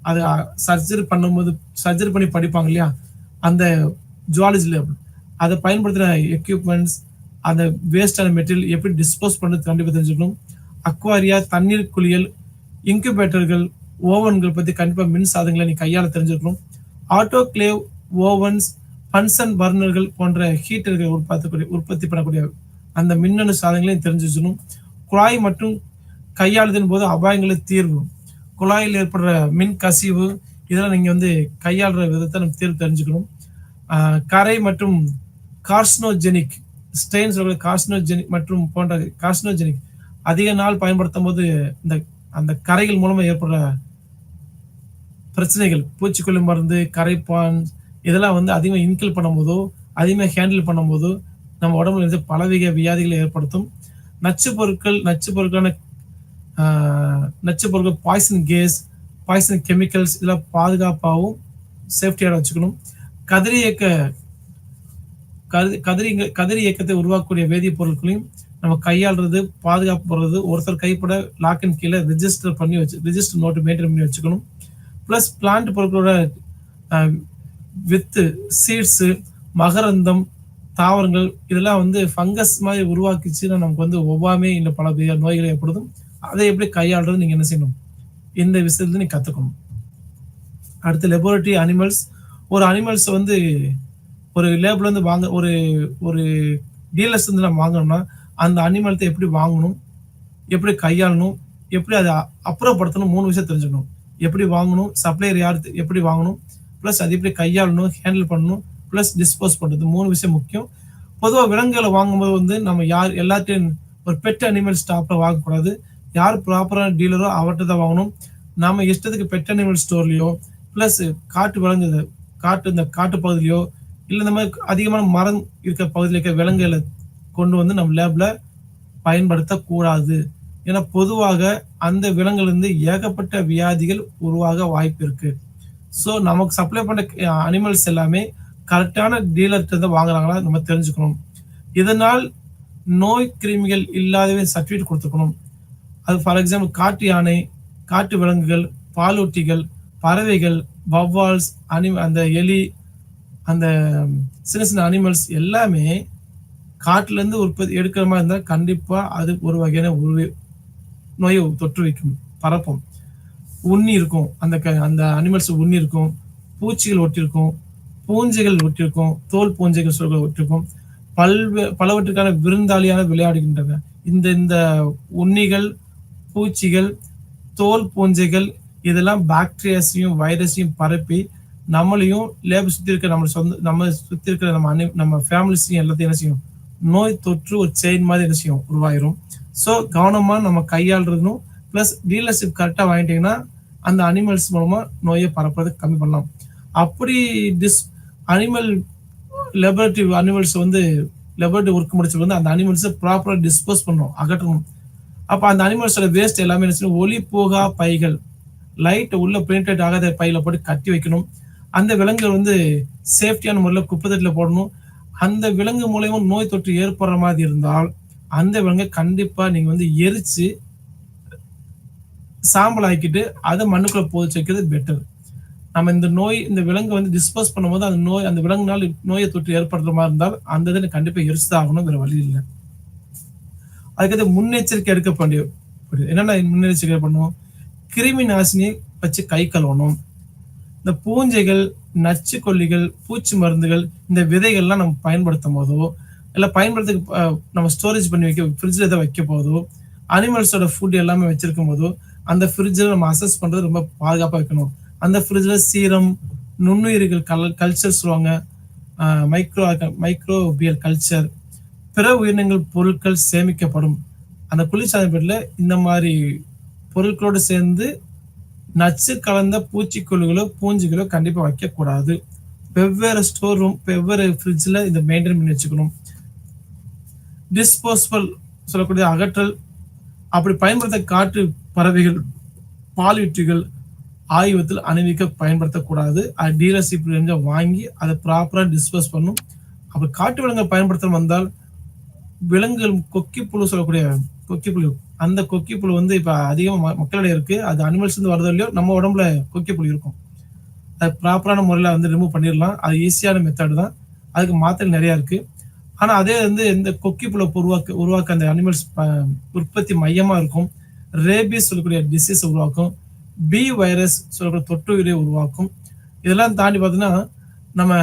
அது சர்ஜரி பண்ணி படிப்பாங்க இல்லையா, அந்த ஜுவாலஜி லேப், அதை பயன்படுத்துகிற எக்யூப்மெண்ட்ஸ், அந்த வேஸ்டான மெட்டீரியல் எப்படி டிஸ்போஸ் பண்ணுறது கண்டிப்பாக தெரிஞ்சுக்கணும். அக்வாரியா, தண்ணீர் குளியல், இன்குபேட்டர்கள், ஓவன்கள் பற்றி கண்டிப்பாக மின் சாதனங்களை நீ கையாள தெரிஞ்சுக்கணும். ஆட்டோக்ளேவ் ஓவன்ஸ், பன்சன் பர்னர்கள் போன்ற ஹீட்டர்கள் உற்பத்தி பண்ணக்கூடிய அந்த மின்னணு சாதனங்களையும் தெரிஞ்சு வச்சுக்கணும். குழாய் மற்றும் கையாளுதலின் போது அபாயங்களை தீர்வு, குழாயில் ஏற்படுற மின் கசிவு, இதெல்லாம் நீங்க வந்து கையாளுற விதத்தை நம்ம தீர்வு தெரிஞ்சுக்கணும். கரை மற்றும் கார்சினோஜெனிக் ஸ்டெயின்ஸ், கார்சினோஜெனிக் மற்றும் போன்ற கார்சினோஜெனிக் அதிக நாள் பயன்படுத்தும் போது அந்த கரைகள் மூலமா ஏற்படுற பிரச்சனைகள், பூச்சிக்கொல்லி மருந்து, கரைப்பான், இதெல்லாம் வந்து அதிகமாக இன்கில் பண்ணும்போதோ அதிகமாக ஹேண்டில் பண்ணும்போதோ நம்ம உடம்புல இருந்து பலவித வியாதிகளை ஏற்படுத்தும். நச்சு பொருட்கள், பாய்சன் கேஸ், பாய்சன் கெமிக்கல்ஸ், இதெல்லாம் பாதுகாப்பாகவும் சேஃப்டியாக வச்சுக்கணும். கதிரி இயக்கத்தை உருவாக்கக்கூடிய வேதிப்பொருட்களையும் நம்ம கையாளுறது, பாதுகாப்பு போடுறது, ஒருத்தர் கைப்பட லாக்கின் கீழே ரிஜிஸ்டர் நோட்டு மெயின்டைன் பண்ணி வச்சுக்கணும். பிளஸ் பிளான்ட் பொருட்களோட வித்து, சீட்ஸு, மகரந்தம், தாவரங்கள், இதெல்லாம் வந்து ஃபங்கஸ் மாதிரி உருவாக்கிச்சுன்னா நமக்கு வந்து ஒவ்வாமை இல்லை பல நோய்களை ஏற்படுத்தும். அதை எப்படி கையாளுறது நீங்க என்ன செய்யணும், இந்த விஷயத்துல நீங்க கத்துக்கணும். அடுத்து லெபோரட்டரி அனிமல்ஸ். ஒரு அனிமல்ஸ் வந்து ஒரு லேப்ல இருந்து வாங்க, ஒரு டீலர்ஸ் வந்து நம்ம வாங்கணும்னா அந்த அனிமல்த்தை எப்படி வாங்கணும், எப்படி கையாளணும், எப்படி அதை அப்புறப்படுத்தணும், 3 விஷயம் தெரிஞ்சுக்கணும். எப்படி வாங்கணும், சப்ளையர் யார், எப்படி வாங்கணும், பிளஸ் அது எப்படி கையாளணும், ஹேண்டில் பண்ணணும், பிளஸ் டிஸ்போஸ் பண்றது, 3 விஷயம் முக்கியம். பொதுவாக விலங்குகளை வாங்கும்போது வந்து நம்ம எல்லாத்தையும் ஒரு பெட் அனிமல் ஸ்டாப்ல வாங்கக்கூடாது. யார் ப்ராப்பரான டீலரோ அவர்கிட்ட தான் வாங்கணும். நாம இஷ்டத்துக்கு பெட் அனிமல் ஸ்டோர்லயோ பிளஸ் காட்டு விலங்கு காட்டு பகுதியிலையோ இல்லை இந்த மாதிரி அதிகமான மரம் இருக்க பகுதியில் இருக்க விலங்குகளை கொண்டு வந்து நம்ம லேப்ல பயன்படுத்தக்கூடாது. ஏன்னா பொதுவாக அந்த விலங்குலேருந்து ஏகப்பட்ட வியாதிகள் உருவாக வாய்ப்பு இருக்கு. ஸோ நமக்கு சப்ளை பண்ண அனிமல்ஸ் எல்லாமே கரெக்டான டீலர்கிட்ட தான் வாங்குறாங்களா நம்ம தெரிஞ்சுக்கணும். இதனால் நோய் கிருமிகள் இல்லாதவே சர்டிஃபிகேட் கொடுத்துக்கணும். அது ஃபார் எக்ஸாம்பிள் காட்டு யானை, காட்டு விலங்குகள், பாலூட்டிகள், பறவைகள், வவ்வால்ஸ், அந்த எலி, அந்த சின்ன சின்ன அனிமல்ஸ் எல்லாமே காட்டுல இருந்து உற்பத்தி எடுக்கிற மாதிரி இருந்தா கண்டிப்பா அது ஒரு வகையான நோயை தொற்று வைக்கும், பரப்பும். உண்ணி இருக்கும், அந்த அனிமல்ஸ் உண்ணி இருக்கும், பூச்சிகள் ஒட்டியிருக்கும், பூஞ்சைகள் ஒட்டியிருக்கும், தோல் பூஞ்சைகள் ஒட்டியிருக்கும், பலவற்றுக்கான விருந்தாளியான விளையாடுகின்றன. இந்த இந்த உண்ணிகள், பூச்சிகள், தோல் பூஞ்சைகள் இதெல்லாம் பாக்டீரியாஸையும் வைரஸையும் பரப்பி நம்மளையும் சுத்தி இருக்கிற நம்ம சுத்தி இருக்கிற நம்ம ஃபேமிலிஸையும் எல்லாத்தையும் என்ன செய்யும், நோய் தொற்று ஒரு செயின் மாதிரி என்ன செய்யும், உருவாயிரும். ஸோ கவனமா நம்ம கையாளுறதும் பிளஸ் டீலர்ஷிப் கரெக்டா வாங்கிட்டீங்கன்னா அந்த அனிமல்ஸ் மூலமா நோயை பரப்புறதை கம்மி பண்ணலாம். அப்படி animal laboratory animals laboratory work முடிச்சது அந்த அனிமல்ஸை ப்ராப்பரா டிஸ்போஸ் பண்ணணும், அகற்றணும். அப்ப அந்த அனிமல்ஸோட வேஸ்ட் எல்லாமே என்ன செய்யணும், ஒளி போகா பைகள், லைட் உள்ள பெனிட்ரேட் ஆகாத பையில போட்டு கட்டி வைக்கணும். அந்த விலங்குகள் சேஃப்டியான முறையில் குப்பைத்தட்டில் போடணும். அந்த விலங்கு மூலயமா நோய் தொற்று ஏற்படுற மாதிரி இருந்தால் அந்த விலங்கை கண்டிப்பா நீங்க எரிச்சு சாம்பல் ஆக்கிட்டு அதை மண்ணுக்குள்ள போதிச்சு வைக்கிறது பெட்டர். நம்ம இந்த விலங்கு டிஸ்போஸ் பண்ணும்போது அந்த விலங்குனால நோயை தொற்று ஏற்படுற மாதிரி இருந்தால் அந்த இதை கண்டிப்பா எரிச்சுதான் ஆகணும், வேற வழி இல்லை. அதுக்கு முன்னெச்சரிக்கை எடுக்க என்னென்ன முன்னெச்சரிக்கை பண்ணுவோம், கிருமி நாசினி வச்சு கை கழுவணும். இந்த பூஞ்சைகள், நச்சுக்கொல்லிகள், பூச்சி மருந்துகள், இந்த விதைகள்லாம் நம்ம பயன்படுத்தும் போதோ இல்லை பயன்படுத்த நம்ம ஸ்டோரேஜ் பண்ணி ஃப்ரிட்ஜில் எதை வைக்க போதோ, அனிமல்ஸோட ஃபுட் எல்லாமே வச்சிருக்கும் போதோ அந்த ஃப்ரிட்ஜில் நம்ம அசஸ் பண்றது ரொம்ப பாதுகாப்பாக வைக்கணும். அந்த ஃப்ரிட்ஜில் சீரம், நுண்ணுயிர்கள் கல்ச்சர் சொல்லுவாங்க, மைக்ரோபியல் கல்ச்சர், பிற உயிரினங்கள் பொருட்கள் சேமிக்கப்படும். அந்த குளிர்சாதனப்பெட்டில இந்த மாதிரி பொருட்களோடு சேர்ந்து நச்சு கலந்த பூச்சிக்கொல்லிகளோ பூஞ்சிகளோ கண்டிப்பா வைக்கக்கூடாது. வெவ்வேறு ஸ்டோர் ரூம், வெவ்வேறு ஃப்ரிட்ஜில் இதை மெயின்டைன் பண்ணி வச்சுக்கணும். டிஸ்போசபிள் சொல்லக்கூடிய அகற்றல், அப்படி பயன்படுத்த காட்டு பறவைகள், பாலூட்டிகள் ஆய்வகத்தில் அணிவிக்க பயன்படுத்தக்கூடாது. அது டீலர்ஷிப் வாங்கி அதை ப்ராப்பரா டிஸ்போஸ் பண்ணும். அப்படி காட்டு விலங்குகள் பயன்படுத்த வந்தால் விலங்குகள் கொக்கிப்புழு சொல்லக்கூடிய கொக்கிப்புழு, அந்த கொக்கிப்புழு இப்ப அதிகமா மக்களிடையே இருக்கு. அது அனிமல்ஸ் வருதோ இல்லையோ நம்ம உடம்புல கொக்கிப்புழு இருக்கும். அது ப்ராப்பரான முறையில் ரிமூவ் பண்ணிடலாம். அது ஈஸியான மெத்தட் தான். அதுக்கு மாத்திரை நிறைய இருக்கு. ஆனா அதே இந்த கொக்கிப்புழு உருவாக்க அந்த அனிமல்ஸ் உற்பத்தி மையமா இருக்கும். ரேபிஸ் சொல்லக்கூடிய டிசீஸ் உருவாக்கும். பி வைரஸ் சொல்லக்கூடிய தொற்று உயிரை உருவாக்கும். இதெல்லாம் தாண்டி பார்த்தீங்கன்னா நம்ம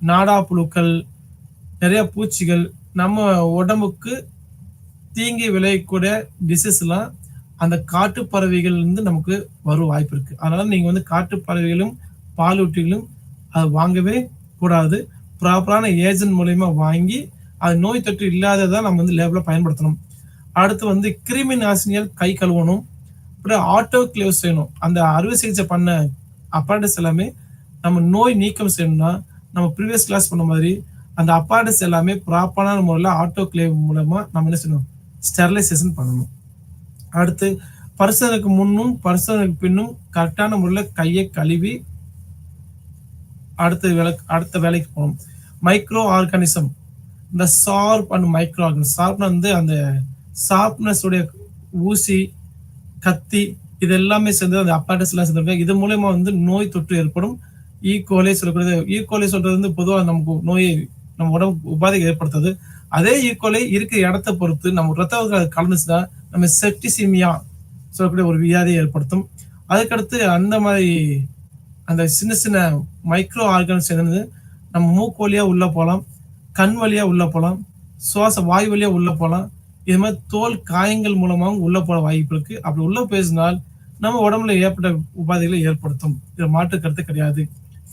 நாடா புழுக்கள், நிறைய பூச்சிகள், நம்ம உடம்புக்கு தீங்கி விளையக்கூடிய டிசீஸ் எல்லாம் அந்த காட்டு பறவைகள் நமக்கு வரும் வாய்ப்பு இருக்கு. அதனால நீங்க காட்டு பறவைகளும் பாலூட்டிகளும் அது வாங்கவே கூடாது. ப்ராப்பரான ஏஜென்ட் மூலயமா வாங்கி அது நோய் தொற்று இல்லாததான் நம்ம லேபிள பயன்படுத்தணும். அடுத்து கிருமி நாசினியால் கை கழுவணும். அப்புறம் ஆட்டோ கிளேவ் செய்யணும். அந்த அறுவை சிகிச்சை பண்ண அப்பாரட்டஸ் எல்லாமே நம்ம நோய் நீக்கம் செய்யணும்னா நம்ம ப்ரீவியஸ் கிளாஸ் பண்ண மாதிரி அந்த அப்பாரட்டஸ் எல்லாமே ப்ராப்பரான முறையில் ஆட்டோ கிளேவ் மூலமா நம்ம என்ன செய்யணும், ஸ்டெரிலைசேஷன் பண்ணணும். அடுத்து பரிசோதனைக்கு முன்னும் பரிசோதனைக்கு பின்னும் கரெக்டான முறையில் கையை கழுவி அடுத்த வேலைக்கு போகணும். மைக்ரோ ஆர்கானிசம், இந்த ஷார்ப் அண்ட் மைக்ரோ ஆர்கானிசம், ஷார்ப்னா அந்த ஷார்ப்னஸ் உடைய ஊசி, கத்தி, இது எல்லாமே சேர்ந்து அந்த அப்பாரட்டஸ் எல்லாம் சேர்ந்து இது மூலயமா நோய் தொற்று ஏற்படும். ஈகோலை சொல்லக்கூடியது, ஈகோலை சொல்றது பொதுவாக நமக்கு நோயை நம்ம உடம்பு உபாதைகள் ஏற்படுத்துது. அதே ஈகோலை இருக்கிற இடத்தை பொறுத்து நம்ம ரத்த கலந்துச்சுன்னா நம்ம செப்டிசிமியா சொல்லக்கூடிய ஒரு வியாதியை ஏற்படுத்தும். அதுக்கடுத்து அந்த மாதிரி அந்த சின்ன சின்ன மைக்ரோ ஆர்கானிஸ் என்னது நம்ம மூக்கு வழியா உள்ள போகலாம், கண் வழியா உள்ள போகலாம், சுவாச வாயு வழியா உள்ள போகலாம். இது மாதிரி தோல் காயங்கள் மூலமாகவும் உள்ள போட வாய்ப்பு இருக்கு. அப்படி உள்ள பேசினால் நம்ம உடம்புல ஏற்பட்ட உபாதைகளை ஏற்படுத்தும். இதை மாற்று கருத்து கிடையாது.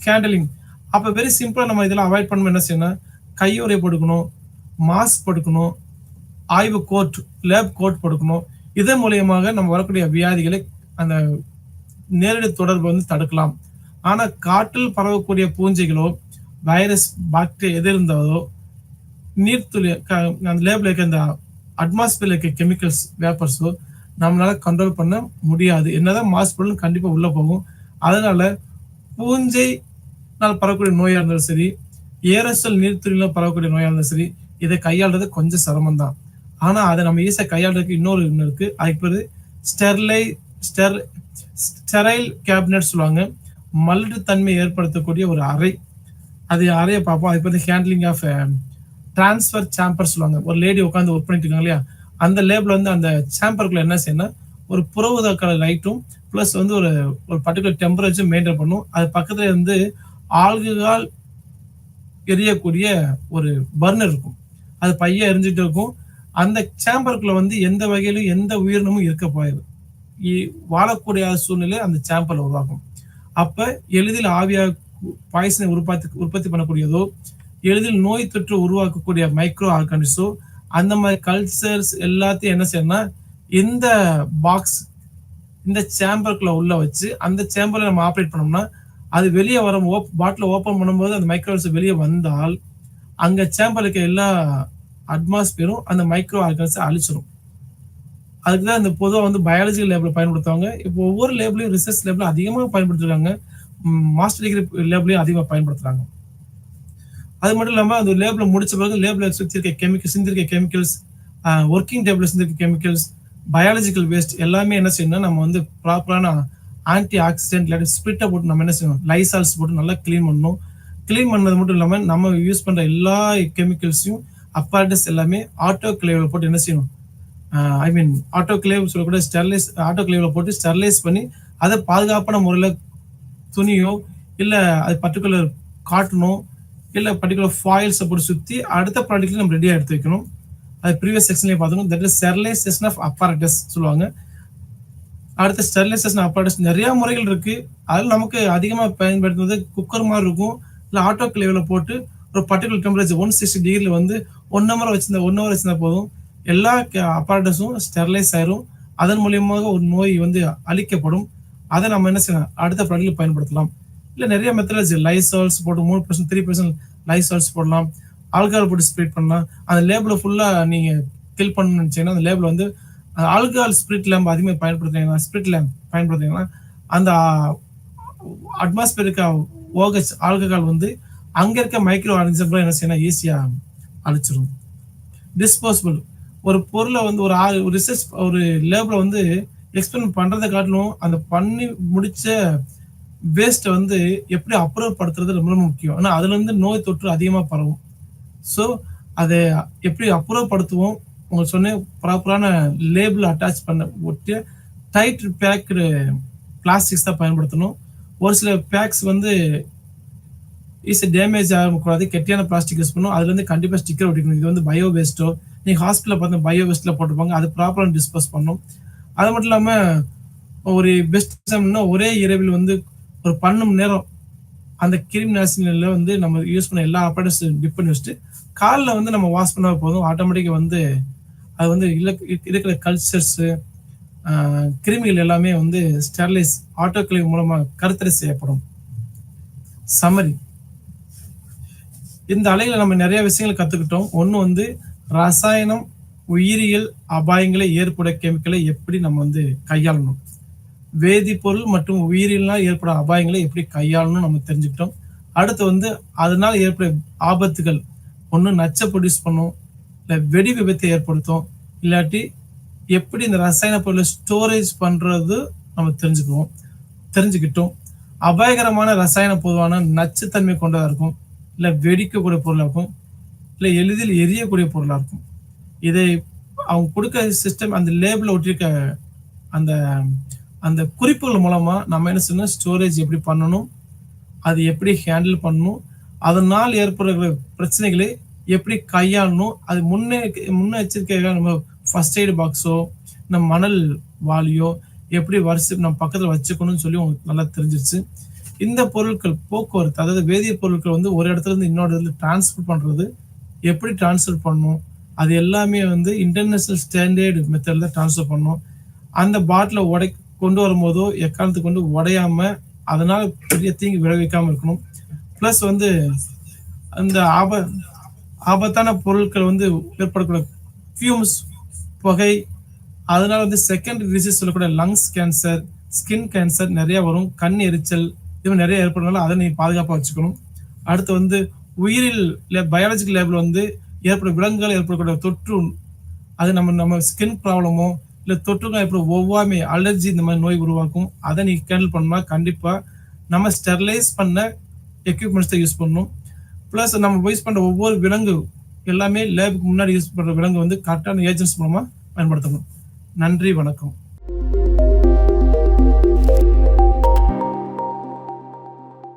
ஹேண்டலிங், அப்ப வெரி சிம்பிளா நம்ம இதெல்லாம் அவாய்ட் பண்ணணும். என்ன செய்யணும், கையுறை போட்டுக்கணும், மாஸ்க் போட்டுக்கணும், ஆய்வு கோட், லேப் கோட் போட்டுக்கணும். இதன் மூலியமாக நம்ம வரக்கூடிய வியாதிகளை அந்த நேரடி தொடர்பு தடுக்கலாம். ஆனா காற்றில் பரவக்கூடிய பூஞ்சைகளோ வைரஸ் பாக்டீரியா எது இருந்தாலோ நீர்த்துளி அந்த லேப்ல இருக்க அந்த அட்மாஸ்பியர்ல இருக்க கெமிக்கல்ஸ் வேப்பர்ஸோ நம்மளால கண்ட்ரோல் பண்ண முடியாது. என்னதான் மாஸ்க் போடணும் கண்டிப்பா உள்ள போகும். அதனால பூஞ்சைனால் பரவக்கூடிய நோயா இருந்தாலும் சரி, ஏரசல் நீர்த்துளியில பரவக்கூடிய நோயா இருந்தாலும் சரி, இதை கையாளுறது கொஞ்சம் சிரமம் தான். ஆனா அதை நம்ம ஈஸியா கையாளுறதுக்கு இன்னொரு இருக்கு. அதுக்கு பேரு ஸ்டெரைல் கேபினட் சொல்லுவாங்க. மலட்டு தன்மை ஏற்படுத்தக்கூடிய ஒரு அறை. அது அறையை பார்ப்போம். அதுக்கு பேர் ஹேண்ட்லிங் ஆஃப் டிரான்ஸ்ஃபர் சேம்பர் சொல்லுவாங்க. ஒரு லேடி உட்காந்து ஒர்க் பண்ணிட்டு இருக்காங்க இல்லையா? அந்த லேப்ல வந்து அந்த சேம்பருக்குள்ள என்ன செய்யணும்னா, ஒரு புற ஊதா கலர் லைட்டும், பிளஸ் வந்து ஒரு ஒரு பர்ட்டிகுலர் டெம்பரேச்சர் மெயின்டெயின் பண்ணும். அது பக்கத்துல வந்து ஆல்கஹால் எரியக்கூடிய ஒரு பர்னர் இருக்கும். அது பைய எரிஞ்சுட்டு இருக்கும். அந்த சேம்பருக்குள்ள வந்து எந்த வகையிலும் எந்த உயிரினமும் இருக்க போயாது. இ வாழக்கூடிய சூழ்நிலை அந்த சேம்பர்ல உருவாகும். அப்ப எளிதில் ஆவியா பாய்சனை உற்பத்தி பண்ணக்கூடியதோ, எளிதில் நோய் தொற்று உருவாக்கக்கூடிய மைக்ரோ ஆர்கானிசோ, அந்த மாரி கல்ச்சர்ஸ் எல்லாத்தையும் என்ன செய்யணும்னா, இந்த பாக்ஸ் இந்த சேம்பருக்குள்ள உள்ள வச்சு, அந்த சேம்பர்ல நம்ம ஆப்பரேட் பண்ணோம்னா, அது வெளிய வரும் பாட்டில ஓப்பன் பண்ணும்போது அந்த மைக்ரோஸ் வெளிய வந்தால், அங்க சேம்பர்ல இருக்க எல்லா அட்மாஸ்பியரும் அந்த மைக்ரோ ஆர்கானிசத்த அழிச்சிரும். அதுக்கு தான் இந்த பொதுவா வந்து பயாலஜிக்கல் லேப்ல பயன்படுத்துவாங்க. இப்போ ஒவ்வொரு லேப்லயும் ரிசர்ச் லேப்ல அதிகமா பயன்படுத்திருக்காங்க. மாஸ்டர் டிகிரி லேப்லயும் அதிகமா பயன்படுத்துறாங்க. அது மட்டும் இல்லாம அந்த லேப்ல முடிச்ச பிறகு லேப்ல சுத்தி இருக்க சிந்திருக்க கெமிக்கல்ஸ், வொர்க்கிங் டேபிள்ல சிந்திருக்க கெமிக்கல்ஸ், பயாலஜிக்கல் வேஸ்ட் எல்லாமே என்ன செய்யணும்னா, நம்ம வந்து ப்ராப்பரான ஆன்டி ஆக்சிடென்ட் இல்லாட்டி ஸ்பிரிட்ட போட்டு நம்ம என்ன செய்யணும், லைசால்ஸ் போட்டு நல்லா கிளீன் பண்ணணும். கிளீன் பண்ணது மட்டும் இல்லாம நம்ம யூஸ் பண்ற எல்லா கெமிக்கல்ஸையும் அப்பாரட்டஸ் எல்லாமே ஆட்டோகிளேவ்ல போட்டு என்ன செய்யணும், ஐ மீன் ஆட்டோகிளேவ் சொல்லக்கூடிய ஆட்டோகிளேவ்ல போட்டு ஸ்டெர்லைஸ் பண்ணி அதை பாதுகாப்பான முறையில் துணியோ இல்ல அது பர்டிகுலர் காட்டனோ இல்ல பர்டிகுலர் ஃபாயில்ஸை போட்டு சுத்தி அடுத்த ப்ராடக்ட்ல நம்ம ரெடியா எடுத்து வைக்கணும். அது ப்ரீவியஸ் செக்ஷன்லயே பார்த்தோம். That is sterilization of apparatus சொல்லுவாங்க. அடுத்த ஸ்டெர்லைசேஷன் அப்பாரட்டஸ் நிறைய முறைகள் இருக்கு. அதில் நமக்கு அதிகமாக பயன்படுத்துவது குக்கர் மாதிரி இருக்கும். இல்லை ஆட்டோகிளேவ்ல போட்டு ஒரு பர்டிகுலர் டெம்பரேச்சர் 160 டிகிரில வந்து 1 ஹவர் வச்சிருந்தா போதும். எல்லா அப்பாரட்டஸும் ஸ்டெர்லைஸ் ஆயிரும். அதன் மூலியமாக ஒரு நோய் வந்து அழிக்கப்படும். அதை நம்ம என்ன செய்யலாம், அடுத்த ப்ராடக்ட்ல பயன்படுத்தலாம். இல்ல நிறைய மெத்தடாலஜி லைசால்ஸ் போட்டு 3% 3% லைசால்ஸ் போடலாம். ஆல்கஹால் போட்டு ஸ்ப்ரே பண்ணலாம். அந்த லேபிள ஃபுல்லா நீங்க கில் பண்ணணும்னு நினைச்சீங்கன்னா அந்த லேபிள் வந்து ஆல்கஹால் ஸ்பிரிட் லேம்ப் அதிகமாக பயன்படுத்துறீங்கன்னா அந்த அட்மாஸ்பியருக்கு ஓகஸ் ஆல்கஹால் வந்து அங்க இருக்க மைக்ரோ ஆர்கனிசம் என்ன செய்யணும், ஈஸியா அழிச்சிடும். டிஸ்போசபிள் ஒரு பொருளை வந்து ஒரு ரிசர்ச் ஒரு லேப்ல வந்து எக்ஸ்பெரிமெண்ட் பண்றதை காட்டிலும் அந்த பண்ணி முடிச்ச வேஸ்ட்டை வந்து எப்படி அப்புறப்படுத்துறது ரொம்ப முக்கியம். ஆனா அதுல இருந்து நோய் தொற்று அதிகமா பரவும். ஸோ அதை எப்படி அப்புறப்படுத்துவோம், உங்களுக்கு சொன்ன ப்ராப்பரான லேபிள் அட்டாச் பண்ண ஒட்டிய டைட் பேக்டு பிளாஸ்டிக்ஸ் தான் பயன்படுத்தணும். ஒரு சில பேக்ஸ் வந்து டேமேஜ் ஆகக்கூடாது, கெட்டியான பிளாஸ்டிக் யூஸ் பண்ணும். அதுல இருந்து கண்டிப்பா ஸ்டிக்கர் ஒட்டிக்கணும். இது வந்து பயோ வேஸ்ட்டோ, நீங்க ஹாஸ்பிட்டல பார்த்து பயோ வேஸ்ட்ல போட்டிருப்பாங்க, அது ப்ராப்பரா டிஸ்போஸ் பண்ணும். அது மட்டும் இல்லாம ஒரு பெஸ்ட் எக்ஸாம்பிள்னா ஒரே இரவில் வந்து ஒரு 12 மணி நேரம் அந்த கிருமி நாசினியில வந்து நம்ம யூஸ் பண்ண எல்லா அப்பாரட்டஸ் டிப் பண்ணி வச்சுட்டு காலில் வந்து நம்ம வாஷ் பண்ணா போதும். ஆட்டோமேட்டிக்கா வந்து அது வந்து இருக்கிற கல்ச்சர்ஸ் கிருமிகள் எல்லாமே வந்து ஸ்டெர்லைஸ் ஆட்டோகிளேவ் மூலமா கருத்தடை செய்யப்படும். சமரி இந்த அலையில நம்ம நிறைய விஷயங்கள் கத்துக்கிட்டோம். ஒண்ணு வந்து ரசாயனம் உயிரியல் அபாயங்களை ஏற்பட கெமிக்கலை எப்படி நம்ம வந்து கையாளணும், வேதிப்பொருள் மற்றும் உயிரியலால் ஏற்படும் அபாயங்களை எப்படி கையாளணும் நம்ம தெரிஞ்சுக்கிட்டோம். அடுத்து வந்து அதனால ஏற்படும் ஆபத்துகள், ஒண்ணு நச்சை ப்ரொடியூஸ் பண்ணும், இல்லை வெடி விபத்தை ஏற்படுத்தும், இல்லாட்டி எப்படி இந்த ரசாயன பொருளை ஸ்டோரேஜ் பண்றது நம்ம தெரிஞ்சுக்கிட்டோம். அபாயகரமான ரசாயன பொதுவான நச்சுத்தன்மை கொண்டதா இருக்கும், இல்லை வெடிக்கக்கூடிய பொருளா இருக்கும், இல்லை எளிதில் எரியக்கூடிய பொருளா இருக்கும். இதை அவங்க கொடுக்க சிஸ்டம் அந்த லேபிள் ஒட்டிருக்க அந்த அந்த குறிப்புகள் மூலமா நம்ம என்ன செய்யணும், ஸ்டோரேஜ் எப்படி பண்ணணும், அது எப்படி ஹேண்டில் பண்ணணும், அதனால் ஏற்படுகிற பிரச்சனைகளை எப்படி கையாளணும், அது முன்னெச்சரிக்கையாக நம்ம ஃபர்ஸ்ட் எய்டு பாக்ஸோ நம்ம மணல் வாளியோ எப்படி வரிசை நம்ம பக்கத்தில் வச்சுக்கணும்னு சொல்லி உங்களுக்கு நல்லா தெரிஞ்சிருச்சு. இந்த பொருட்கள் போக்குவரத்து, அதாவது வேதியியல் பொருட்கள் வந்து ஒரு இடத்துல இருந்து இன்னொரு இடத்துல டிரான்ஸ்போர்ட் பண்றது, எப்படி டிரான்ஸ்ஃபர் பண்ணணும், அது எல்லாமே வந்து இன்டர்நேஷனல் ஸ்டாண்டர்ட் மெத்தட்ல டிரான்ஸ்ஃபர் பண்ணணும். அந்த பாட்டில கொண்டு வரும்போதோ எக்காலத்துக்கு கொண்டு உடையாம அதனால பெரிய தீங்கு விளைவிக்காம இருக்கணும். பிளஸ் வந்து அந்த ஆபத்தான பொருட்கள் வந்து ஏற்படக்கூடிய ஃபியூம்ஸ், புகை, அதனால வந்து செகண்டரி டிசீஸ் சொல்லக்கூடிய லங்ஸ் கேன்சர், ஸ்கின் கேன்சர் நிறைய வரும், கண் எரிச்சல் இது நிறைய ஏற்படுறதுனால அதை நீங்க பாதுகாப்பா வச்சுக்கணும். அடுத்து வந்து உயிரில் பயாலஜிக்கல் லேப்ல வந்து ஏற்படும் விலங்குகள் ஏற்படக்கூடிய தொற்று, அது நம்ம ஸ்கின் ப்ராப்ளமோ இல்லை தொற்றுகள் ஏற்படும் ஒவ்வாமை, அலர்ஜி இந்த மாதிரி நோய் உருவாக்கும். அதை நீங்க கேண்டில் பண்ணா கண்டிப்பா நம்ம ஸ்டெர்லைஸ் பண்ண எக்யூப்மெண்ட்ஸ் தான் யூஸ் பண்ணணும். பிளஸ் நம்ம யூஸ் பண்ற ஒவ்வொரு விலங்கு எல்லாமே லேபுக்கு முன்னாடி யூஸ் பண்ற விலங்கு வந்து கரெக்டான ஏஜென்ட்ஸ் மூலமா பயன்படுத்தணும். நன்றி, வணக்கம்.